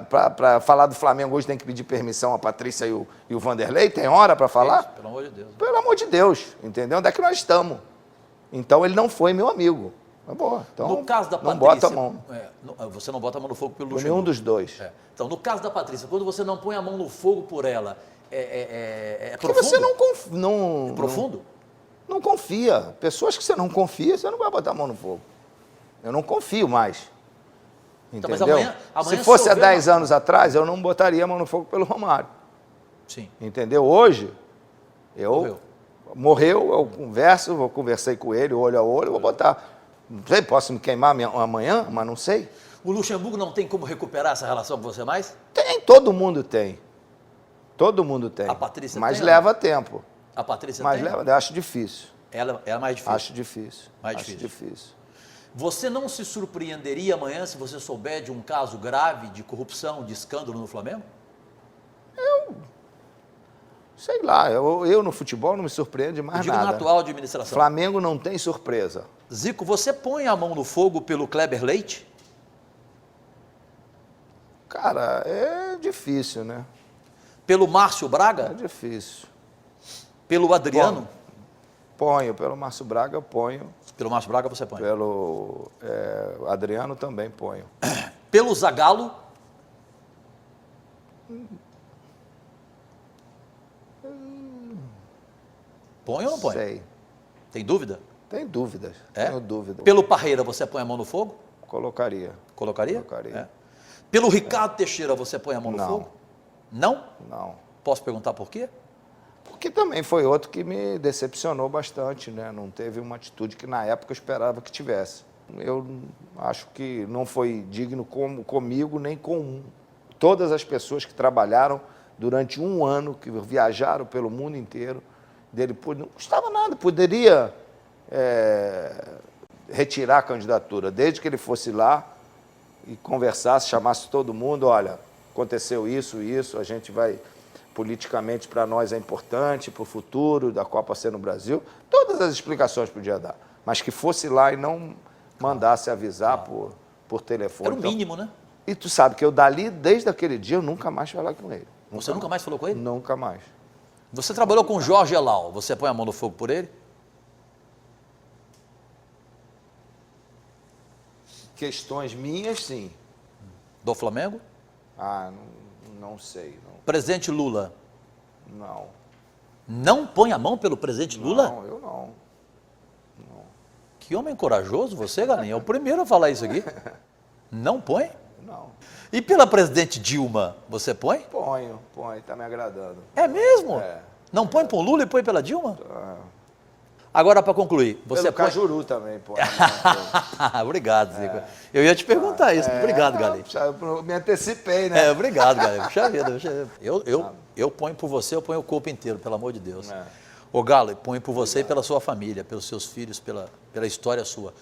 Para falar do Flamengo hoje tem que pedir permissão a Patrícia e o Vanderlei. Tem hora para falar? Pelo amor de Deus. Pelo amor de Deus, entendeu? Onde é que nós estamos? Então, ele não foi meu amigo. Tá bom, então, No caso da não Patrícia, bota a mão. você não bota a mão no fogo pelo Por Luxemburgo. nenhum dos dois. Então, no caso da Patrícia, quando você não põe a mão no fogo por ela, é Porque profundo? você não confia. É profundo? Não confia. Pessoas que você não confia, você não vai botar a mão no fogo. Eu não confio mais. Então, Entendeu? mas amanhã Se fosse há houver 10 anos atrás, eu não botaria a mão no fogo pelo Romário. Sim. Entendeu? Hoje, Morreu. eu conversei com ele, olho a olho, eu vou botar. Não sei, posso me queimar amanhã, mas não sei. O Luxemburgo não tem como recuperar essa relação com você mais? Tem, todo mundo tem. Todo mundo tem. A Patrícia mas tem, leva tempo. A Patrícia Mas tem? leva, acho difícil. Ela é mais difícil. Acho difícil. Mais acho difícil. Você não se surpreenderia amanhã se você souber de um caso grave de corrupção, de escândalo no Flamengo? Sei lá, eu no futebol não me surpreende Eu mais digo na nada. atual administração. Flamengo não tem surpresa. Zico, você põe a mão no fogo pelo Kleber Leite? Cara, é difícil, né? Pelo Márcio É Braga? difícil. Pelo Adriano? Ponho, pelo Márcio Braga eu ponho. Pelo Márcio Braga você põe. Pelo Adriano também ponho. Pelo Zagallo? Põe ou não põe? Sei. Tem dúvida? Tem dúvidas. É? Tenho dúvida. Pelo Parreira você põe a mão no fogo? Colocaria. Colocaria? Colocaria. É. Pelo Ricardo Teixeira você põe a mão no Não. fogo? Não? Não. Posso perguntar por quê? Porque também foi outro que me decepcionou bastante, né? Não teve uma atitude que na época eu esperava que tivesse. Eu acho que não foi digno comigo nem com todas as pessoas que trabalharam durante um ano, que viajaram pelo mundo inteiro. Dele não custava nada, poderia retirar a candidatura, desde que ele fosse lá e conversasse, chamasse todo mundo, olha, aconteceu isso, a gente vai... Politicamente, para nós é importante, para o futuro da Copa ser no Brasil. Todas as explicações podia dar. Mas que fosse lá e não mandasse avisar por telefone. Era o mínimo, né? E tu sabe que eu dali, desde aquele dia, eu nunca mais falei com ele. Você nunca mais falou com ele? Nunca mais. Você trabalhou com o Jorge Elal, você põe a mão no fogo por ele? Questões minhas, sim. Do Flamengo? Não sei. Presidente Lula? Não. Não põe a mão pelo presidente Lula? Não, eu não. Que homem corajoso você, Galinha. É o primeiro a falar isso aqui. Não põe? Não. E pela presidente Dilma, você põe? Ponho, tá me agradando. É mesmo? É. Não põe por Lula e põe pela Dilma? Agora, para concluir, você Pelo põe... Cajuru também, pô. Obrigado, Zico. Eu ia te perguntar isso. Obrigado, Galinha. Eu me antecipei, né? Obrigado, Galinha. Puxa vida. Eu ponho por você, eu ponho o corpo inteiro, pelo amor de Deus. Ô, Galo, ponho por você e pela sua família, pelos seus filhos, pela história sua.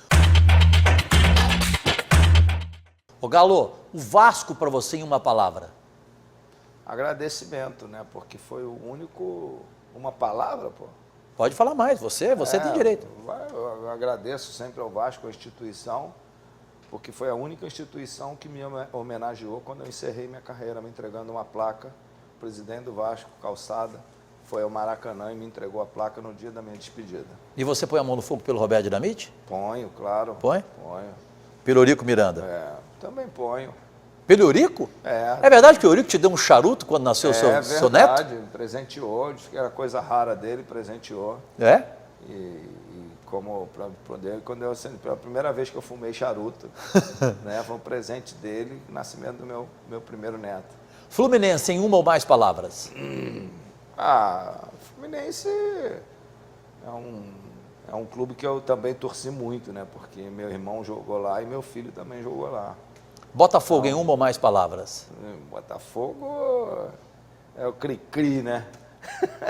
Ô, Galo, o Vasco para você em uma palavra? Agradecimento, né? Porque foi o único... Uma palavra, pô. Pode falar mais, você tem direito. Eu agradeço sempre ao Vasco, a instituição, porque foi a única instituição que me homenageou quando eu encerrei minha carreira, me entregando uma placa. O presidente do Vasco, Calçada, foi ao Maracanã e me entregou a placa no dia da minha despedida. E você põe a mão no fogo pelo Roberto Dinamite? Ponho, claro. Põe? Ponho. Pelo Eurico Miranda? Também ponho. Pelo Eurico? É verdade que o Eurico te deu um charuto quando nasceu seu neto? É verdade, presenteou, disse que era coisa rara dele, presenteou. É? E como quando pela primeira vez que eu fumei charuto, né, foi um presente dele, nascimento do meu primeiro neto. Fluminense, em uma ou mais palavras? Fluminense é um clube que eu também torci muito, né, porque meu irmão jogou lá e meu filho também jogou lá. Botafogo, em uma ou mais palavras? Botafogo é o cri-cri, né?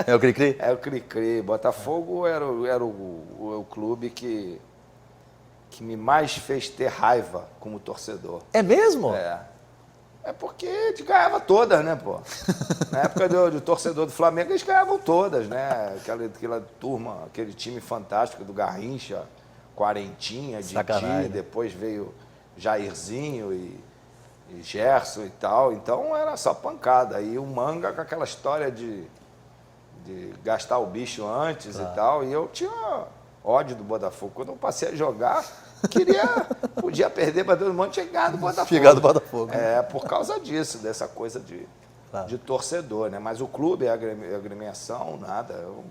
É o cri-cri? É o cri-cri. Botafogo era o clube que que me mais fez ter raiva como torcedor. É mesmo? É porque a gente ganhava todas, né, pô? Na época do torcedor do Flamengo, eles ganhavam todas, né? Aquela turma, aquele time fantástico do Garrincha, Quarentinha, Didi, Sacanagem, né? depois veio Jairzinho e Gerson e tal. Então era só pancada. E o Manga com aquela história de gastar o bicho antes e tal. E eu tinha ódio do Botafogo. Quando eu passei a jogar, podia perder para todo mundo, tinha ganhado do Botafogo. Chegar do Botafogo. Por causa disso, dessa coisa de torcedor, né? Mas o clube, a agremiação, nada. Eu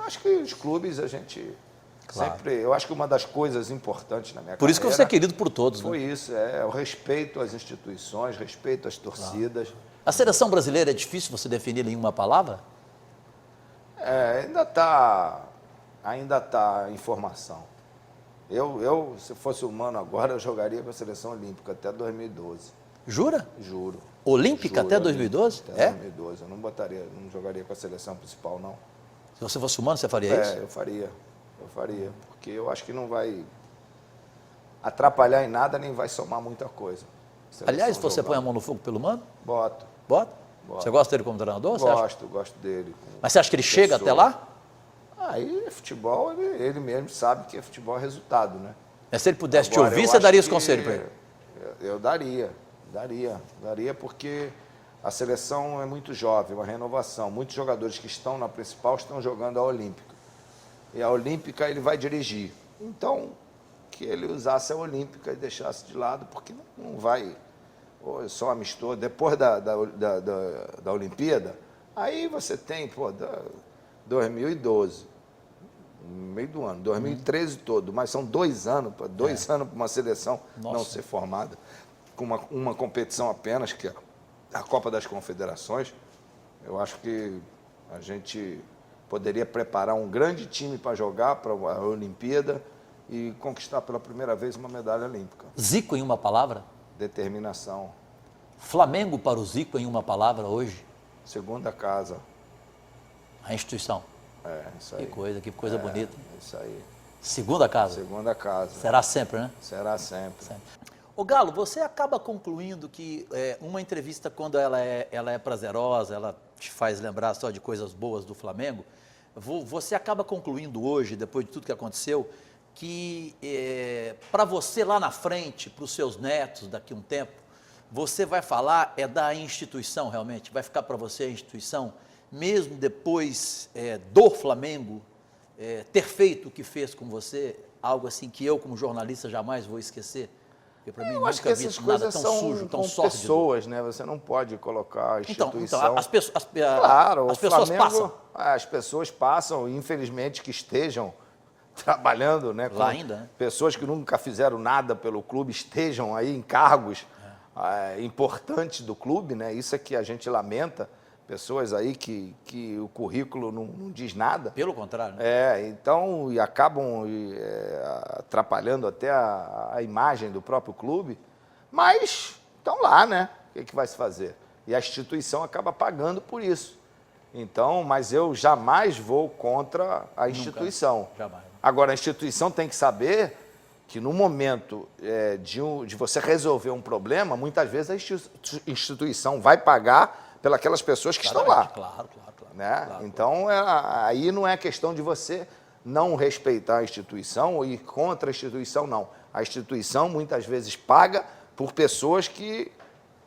acho que os clubes a gente sempre... Eu acho que uma das coisas importantes na minha carreira... Por isso que você é querido por todos, né? Foi isso, o respeito às instituições, respeito às torcidas. A seleção brasileira é difícil você definir em uma palavra? Ainda tá em formação. Eu, se fosse humano agora, eu jogaria com a seleção olímpica até 2012. Jura? Juro. Olímpica até 2012? Até 2012. Eu não jogaria com a seleção principal, não. Se você fosse humano, você faria isso? Eu faria. Porque eu acho que não vai atrapalhar em nada, nem vai somar muita coisa. Aliás, você põe a mão no fogo pelo Mano? Boto. Bota? Você gosta dele como treinador? Gosto dele. Mas você acha que ele chega até lá? Aí, futebol, ele mesmo sabe que futebol é resultado, né? Mas se ele pudesse Agora, te ouvir, você daria esse conselho para ele? Eu daria porque a seleção é muito jovem, uma renovação. Muitos jogadores que estão na principal estão jogando a Olímpica. E a Olímpica ele vai dirigir. Então, que ele usasse a Olímpica e deixasse de lado, porque não vai... só amistou. Depois da Olimpíada, aí você tem, 2012, no meio do ano, 2013 todo, mas são 2 anos, 2 anos para uma seleção não ser formada, com uma competição apenas, que é a Copa das Confederações. Eu acho que a gente poderia preparar um grande time para jogar para a Olimpíada e conquistar pela primeira vez uma medalha olímpica. Zico em uma palavra? Determinação. Flamengo para o Zico em uma palavra hoje? Segunda casa. A instituição. Isso aí. Que coisa bonita. Isso aí. Segunda casa? Segunda casa. Será sempre, né? Será sempre. Ô Galo, você acaba concluindo que uma entrevista, quando ela é prazerosa, ela te faz lembrar só de coisas boas do Flamengo, você acaba concluindo hoje, depois de tudo que aconteceu, que para você lá na frente, para os seus netos daqui a um tempo, você vai falar da instituição realmente, vai ficar para você a instituição, mesmo depois do Flamengo ter feito o que fez com você, algo assim que eu como jornalista jamais vou esquecer? Porque para mim eu acho que essas coisas são sujo, tão com sórdido. Pessoas, né? Você não pode colocar a instituição... Então as pessoas, claro, as pessoas Flamengo, passam. As pessoas passam, infelizmente, que estejam trabalhando, né? Lá ainda, né? Pessoas que nunca fizeram nada pelo clube, estejam aí em cargos importantes do clube, né? Isso é que a gente lamenta. Pessoas aí que o currículo não diz nada. Pelo contrário. Né? Então, e acabam atrapalhando até a imagem do próprio clube, mas estão lá, né? O que vai se fazer? E a instituição acaba pagando por isso. Então, mas eu jamais vou contra a instituição. Nunca, jamais. Agora, a instituição tem que saber que no momento de você resolver um problema, muitas vezes a instituição vai pagar pelas pessoas que estão lá. Claro. Né? Claro. Então, aí não é questão de você não respeitar a instituição ou ir contra a instituição, não. A instituição, muitas vezes, paga por pessoas que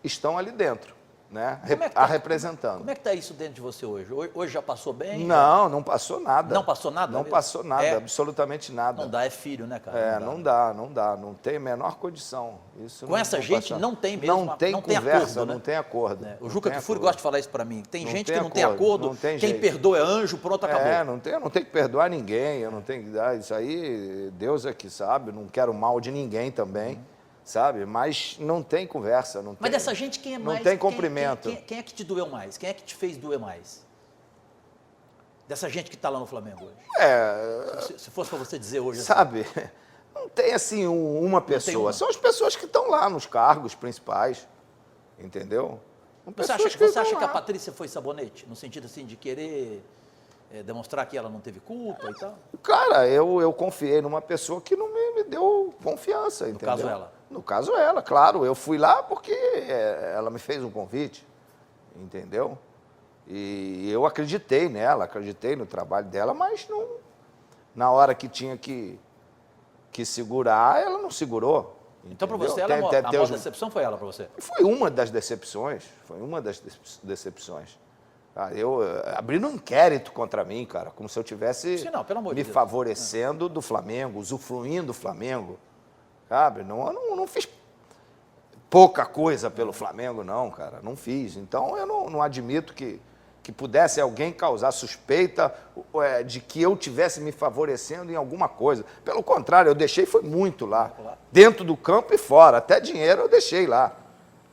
estão ali dentro, né? Representando. Como é que está isso dentro de você hoje? Hoje já passou bem? Não passou nada. Não passou nada? Não passou nada, absolutamente nada. Não dá, é filho, né, cara? Não dá. Não tem a menor condição. Isso com essa gente não tem mesmo. Não tem conversa, não tem acordo. O Juca Kfouri gosta de falar isso para mim. Tem gente que não tem acordo. acordo, quem perdoa é anjo, pronto, acabou. Eu não tenho que perdoar ninguém, eu não tenho que dar isso aí, Deus é que sabe, não quero mal de ninguém também. Sabe? Mas não tem conversa. Mas dessa gente, quem é mais... Não tem cumprimento. Quem é que te doeu mais? Quem é que te fez doer mais? Dessa gente que está lá no Flamengo hoje. Se fosse para você dizer hoje... Sabe? Assim, não tem assim uma pessoa. São as pessoas que estão lá nos cargos principais. Entendeu? Você acha que a Patrícia foi sabonete? No sentido assim de querer demonstrar que ela não teve culpa e tal? Cara, eu confiei numa pessoa que não me deu confiança, entendeu? caso ela? No caso ela, claro. Eu fui lá porque ela me fez um convite, entendeu? E eu acreditei nela, acreditei no trabalho dela, mas não, na hora que tinha que segurar, ela não segurou. Então, para entendeu? você, a maior decepção foi ela para você? Foi uma das decepções, abrindo um inquérito contra mim, cara, como se eu tivesse Sim, não, pelo amor de me Deus. favorecendo do Flamengo, usufruindo do Flamengo, sabe? Eu não fiz pouca coisa pelo Flamengo, não, cara, não fiz. Então, eu não admito que pudesse alguém causar suspeita de que eu tivesse me favorecendo em alguma coisa. Pelo contrário, eu deixei foi muito lá, dentro do campo e fora, até dinheiro eu deixei lá.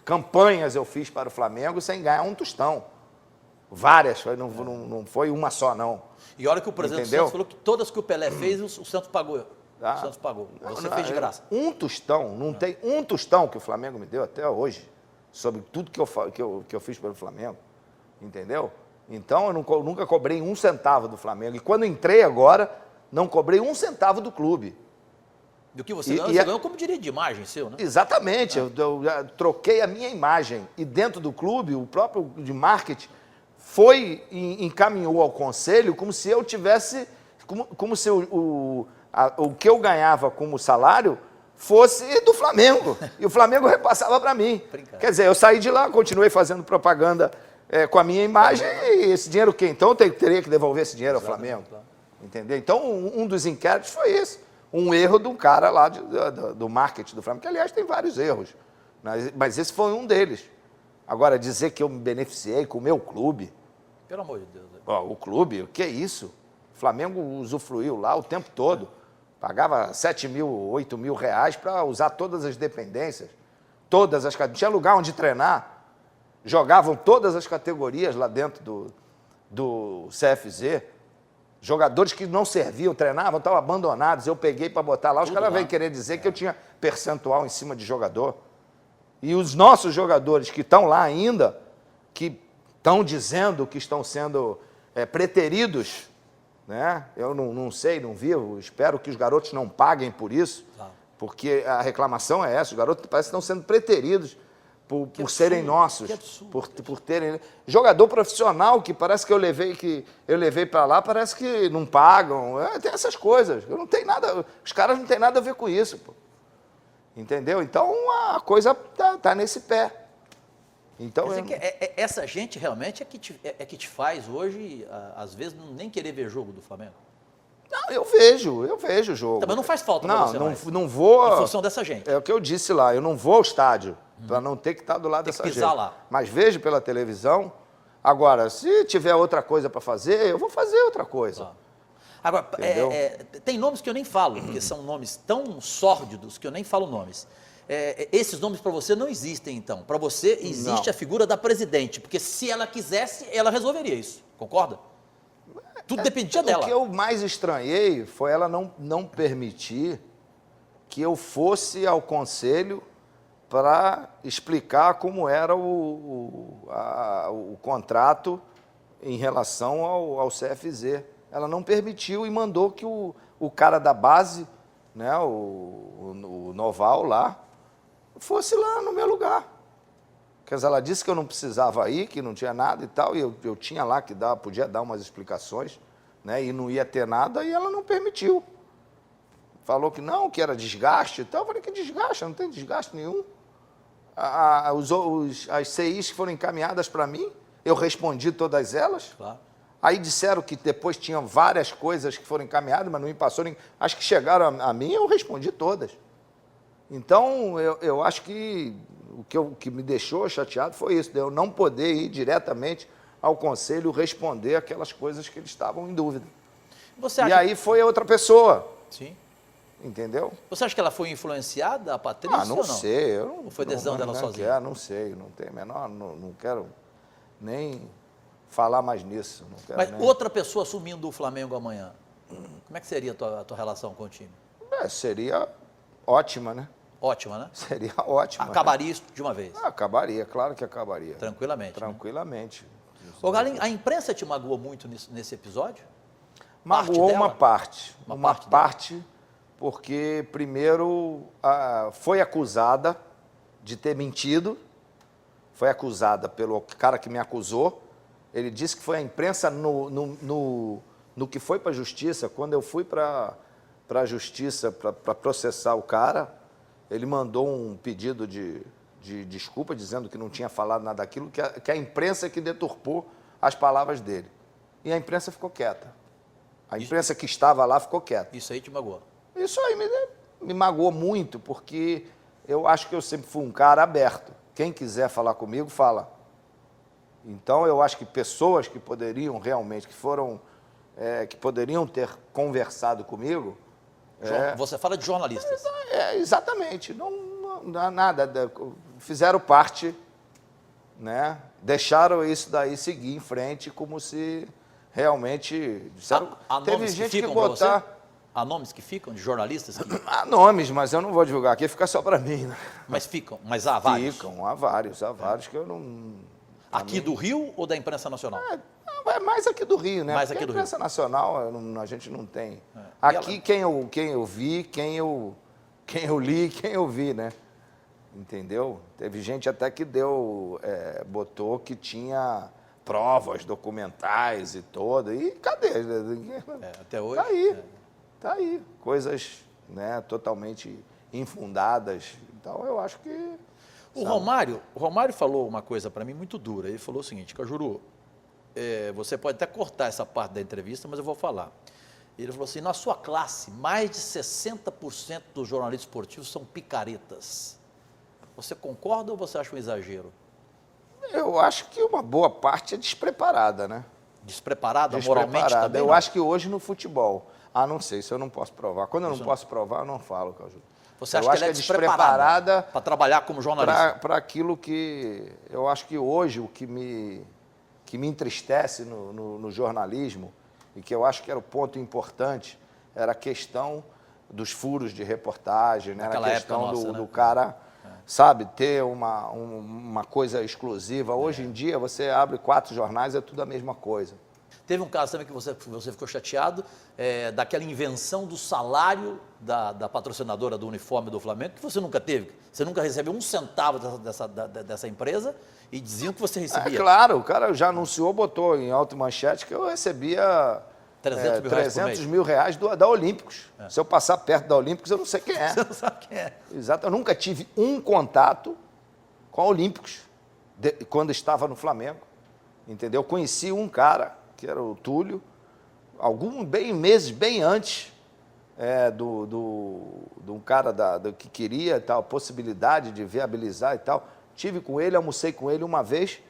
Campanhas eu fiz para o Flamengo sem ganhar um tostão. Várias, não foi uma só, não. E olha que o presidente do Santos falou que todas que o Pelé fez, o Santos pagou. O Santos pagou. Você fez de graça. Um tostão, não tem um tostão que o Flamengo me deu até hoje, sobre tudo que eu fiz pelo Flamengo, entendeu? Então, eu nunca cobrei um centavo do Flamengo. E quando entrei agora, não cobrei um centavo do clube. Do que você ganhou, você ganhou como direito de imagem seu, né? Exatamente, eu troquei a minha imagem. E dentro do clube, o próprio de marketing encaminhou ao conselho como se eu tivesse, como se o que eu ganhava como salário fosse do Flamengo. E o Flamengo repassava para mim. Quer dizer, eu saí de lá, continuei fazendo propaganda com a minha imagem e esse dinheiro o quê? Então eu teria que devolver esse dinheiro ao Flamengo. Entendeu? Então, um dos inquéritos foi esse. Um erro de um cara lá do marketing do Flamengo, que, aliás, tem vários erros. Mas esse foi um deles. Agora, dizer que eu me beneficiei com o meu clube... Pelo amor de Deus. O clube, o que é isso? O Flamengo usufruiu lá o tempo todo. Pagava 7 mil, 8 mil reais para usar todas as dependências. Todas as categorias. Tinha lugar onde treinar. Jogavam todas as categorias lá dentro do CFZ. Jogadores que não serviam, treinavam, estavam abandonados. Eu peguei para botar lá. Os caras vêm querer dizer que eu tinha percentual em cima de jogador. E os nossos jogadores que estão lá ainda, que estão dizendo que estão sendo preteridos, né? Eu não sei, não vi, eu espero que os garotos não paguem por isso, porque a reclamação é essa, os garotos parece que estão sendo preteridos por serem nossos, por terem... Jogador profissional que parece que eu levei para lá, parece que não pagam, tem essas coisas, eu não tenho nada, os caras não têm nada a ver com isso, pô. Entendeu? Então a coisa tá nesse pé. Então, quer dizer que essa gente realmente é que te faz hoje, às vezes, nem querer ver jogo do Flamengo? Não, eu vejo o jogo. Também não faz falta para você mais. Não vou... Em função dessa gente. É o que eu disse lá, eu não vou ao estádio para não ter que estar do lado dessa gente. pisar lá. Mas vejo pela televisão. Agora, se tiver outra coisa para fazer, eu vou fazer outra coisa. Agora, tem nomes que eu nem falo, porque são nomes tão sórdidos que eu nem falo nomes. Esses nomes para você não existem, então. Para você existe a figura da presidente, porque se ela quisesse, ela resolveria isso. Concorda? Tudo dependia dela. O que eu mais estranhei foi ela não permitir que eu fosse ao conselho para explicar como era o contrato em relação ao CFZ. Ela não permitiu e mandou que o cara da base, né, o Noval lá, fosse lá no meu lugar. Quer dizer, ela disse que eu não precisava ir, que não tinha nada e tal, e eu tinha lá que podia dar umas explicações, né, e não ia ter nada, e ela não permitiu. Falou que não, que era desgaste e tal. Eu falei, que desgaste? Não tem desgaste nenhum. As CIs que foram encaminhadas para mim, eu respondi todas elas. Claro. Aí disseram que depois tinham várias coisas que foram encaminhadas, mas não me passou nem... Acho que chegaram a mim, eu respondi todas. Então, eu acho que o que me deixou chateado foi isso, de eu não poder ir diretamente ao conselho responder aquelas coisas que eles estavam em dúvida. E aí foi outra pessoa. Sim. Entendeu? Você acha que ela foi influenciada, a Patrícia, ou não? Não sei. Ou foi decisão dela sozinha? Não sei, não tem menor... Não quero nem falar mais nisso. Não quero. Mas outra pessoa assumindo o Flamengo amanhã, como é que seria a tua relação com o time? Seria ótima, né? Ótima, né? Seria ótima. Acabaria isso de uma vez? Acabaria, claro que acabaria. Tranquilamente. Tranquilamente. Né? Ô, Galinho, a imprensa te magoou muito nesse episódio? Magoou dela? uma parte. Uma parte, porque primeiro foi acusada de ter mentido, foi acusada pelo cara que me acusou. Ele disse que foi a imprensa no que foi para a justiça. Quando eu fui para a justiça para processar o cara, ele mandou um pedido de desculpa, dizendo que não tinha falado nada daquilo, que a imprensa que deturpou as palavras dele. E a imprensa ficou quieta. A imprensa que estava lá ficou quieta. Isso aí te magoou? Isso aí me magoou muito, porque eu acho que eu sempre fui um cara aberto. Quem quiser falar comigo, fala. Então, eu acho que pessoas que poderiam realmente, que poderiam ter conversado comigo... Você fala de jornalistas. Exatamente. Não nada. Fizeram parte, né? Deixaram isso daí seguir em frente como se realmente... Disseram, Há teve nomes gente que ficam que botar... pra você? Há nomes que ficam de jornalistas? Há nomes, mas eu não vou divulgar aqui, fica só para mim, né? Mas há vários? Há vários que eu não... Aqui do Rio ou da imprensa nacional? É mais aqui do Rio, né? Mais Porque aqui do a imprensa nacional a gente não tem. Aqui quem eu vi, quem eu li, quem eu vi, né? Entendeu? Teve gente até que botou que tinha provas documentais e todo. E cadê? Até hoje? Tá aí. Coisas, né, totalmente infundadas. Então eu acho que... O Romário falou uma coisa para mim muito dura. Ele falou o seguinte: Cajuru, você pode até cortar essa parte da entrevista, mas eu vou falar. Ele falou assim: na sua classe, mais de 60% dos jornalistas esportivos são picaretas. Você concorda ou você acha um exagero? Eu acho que uma boa parte é despreparada, né? Despreparada, moralmente também? Eu não? acho que hoje no futebol... não sei, isso eu não posso provar. Quando eu não posso provar, eu não falo, Caju. Você acha que ela é despreparada para trabalhar como jornalista? Para aquilo que... Eu acho que hoje o que me entristece no jornalismo, e que eu acho que era o ponto importante, era a questão dos furos de reportagem, né? Era a questão do cara, sabe, ter uma coisa exclusiva. Hoje em dia, você abre 4 jornais, é tudo a mesma coisa. Teve um caso também que você ficou chateado, daquela invenção do salário da patrocinadora do uniforme do Flamengo, que você nunca teve. Você nunca recebeu um centavo dessa empresa e diziam que você recebia. Claro, o cara já anunciou, botou em alta manchete que eu recebia 300 mil reais da Olímpicos. Se eu passar perto da Olímpicos, eu não sei quem é. Você não sabe quem é. Exato, eu nunca tive um contato com a Olímpicos quando estava no Flamengo, entendeu? Eu conheci um cara, que era o Túlio, meses bem antes do cara que queria tal, possibilidade de viabilizar e tal. Tive com ele, almocei com ele uma vez,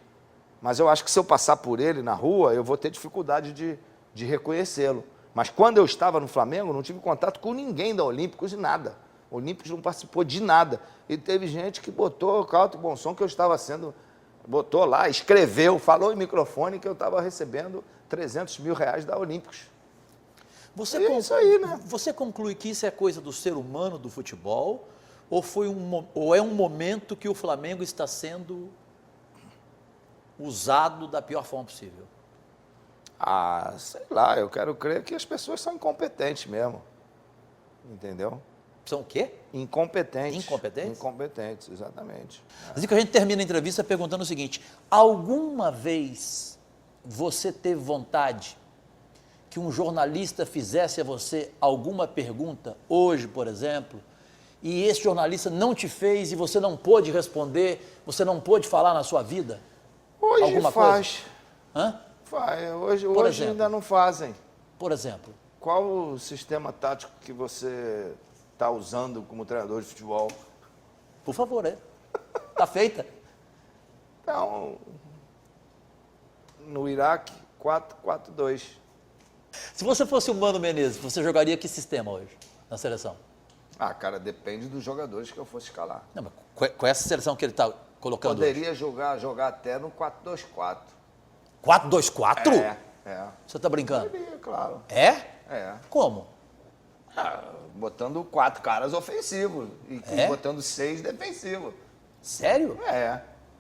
mas eu acho que se eu passar por ele na rua, eu vou ter dificuldade de reconhecê-lo. Mas quando eu estava no Flamengo, não tive contato com ninguém da Olímpicos e nada. O Olímpicos não participou de nada. E teve gente que botou cauto e bom som que eu estava botou lá, escreveu, falou em microfone que eu estava recebendo 300 mil reais da Olímpicos. Isso aí, né? Você conclui que isso é coisa do ser humano do futebol ou é um momento que o Flamengo está sendo usado da pior forma possível? Sei lá, eu quero crer que as pessoas são incompetentes mesmo. Entendeu? São o quê? Incompetentes. Incompetentes? Incompetentes, exatamente. Assim que a gente termina a entrevista perguntando o seguinte: alguma vez você teve vontade que um jornalista fizesse a você alguma pergunta, hoje, por exemplo, e esse jornalista não te fez e você não pôde responder, você não pôde falar na sua vida? Hoje alguma faz. Coisa? Hã? Faz. Hoje ainda não fazem. Por exemplo? Qual o sistema tático que você está usando como treinador de futebol? Por favor, Está feita. Então, no Iraque, 4-4-2. Se você fosse o Mano Menezes, você jogaria que sistema hoje na seleção? Cara, depende dos jogadores que eu fosse escalar. Não, mas com essa seleção que ele está colocando Poderia hoje? jogar até no 4-2-4. 4-2-4? Você está brincando? Poderia, claro. É? Como? Botando 4 caras ofensivos e botando 6 defensivos. Sério?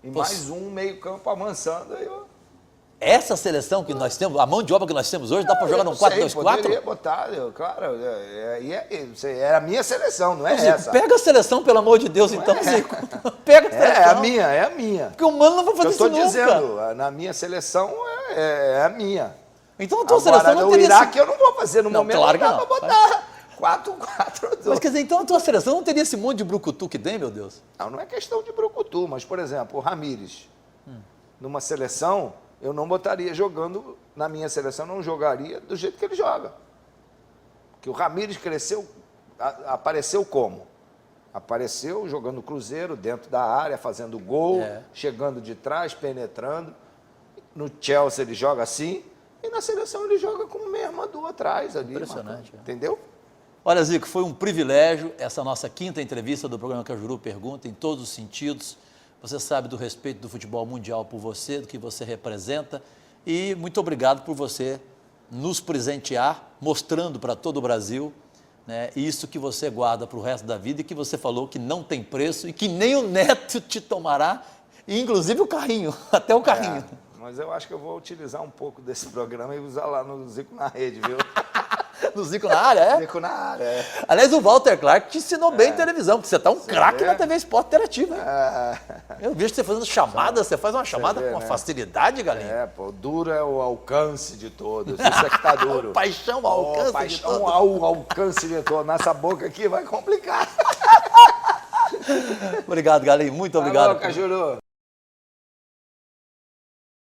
E mais um meio campo amansando. Essa seleção que nós temos, a mão de obra que nós temos hoje, dá para jogar num 4-2-4? Poderia botar, claro. É a minha seleção, não é Zico, essa. pega a seleção, pelo amor de Deus, então, Zico. Pega a seleção. É a minha. Porque o Mano não vai fazer isso Eu nunca. estou dizendo, na minha seleção é a minha. Então a tua Agora, seleção não no teria... Iraque eu não vou fazer no Não, momento, claro que dá não. pra botar 4-4-2. Mas quer dizer, então a tua seleção não teria esse monte de brucutu que tem, meu Deus? Não é questão de brucutu, mas, por exemplo, o Ramires, numa seleção, eu não botaria jogando, na minha seleção, não jogaria do jeito que ele joga. Porque o Ramires cresceu, apareceu como? Apareceu jogando Cruzeiro, dentro da área, fazendo gol, chegando de trás, penetrando. No Chelsea ele joga assim, e na seleção ele joga como meio armador atrás ali. Impressionante. Entendeu? Olha, Zico, foi um privilégio essa nossa quinta entrevista do programa Cajuru Pergunta, em todos os sentidos. Você sabe do respeito do futebol mundial por você, do que você representa. E muito obrigado por você nos presentear, mostrando para todo o Brasil, né, isso que você guarda para o resto da vida e que você falou que não tem preço e que nem o neto te tomará, e inclusive o carrinho, até o carrinho. Mas eu acho que eu vou utilizar um pouco desse programa e usar lá no Zico na Rede, viu? No Zico na área, é? Zico na área, é. Aliás, o Walter Clark te ensinou bem em televisão, porque você tá um craque na TV Esporte Interativa. Eu vejo você fazendo chamada, você faz uma chamada com uma facilidade, galinha. Pô, duro é o alcance de todos, isso é que tá duro. Paixão ao alcance de Paixão todos. ao alcance de todos. Nessa boca aqui vai complicar. Obrigado, galinha, muito obrigado. Cajuru.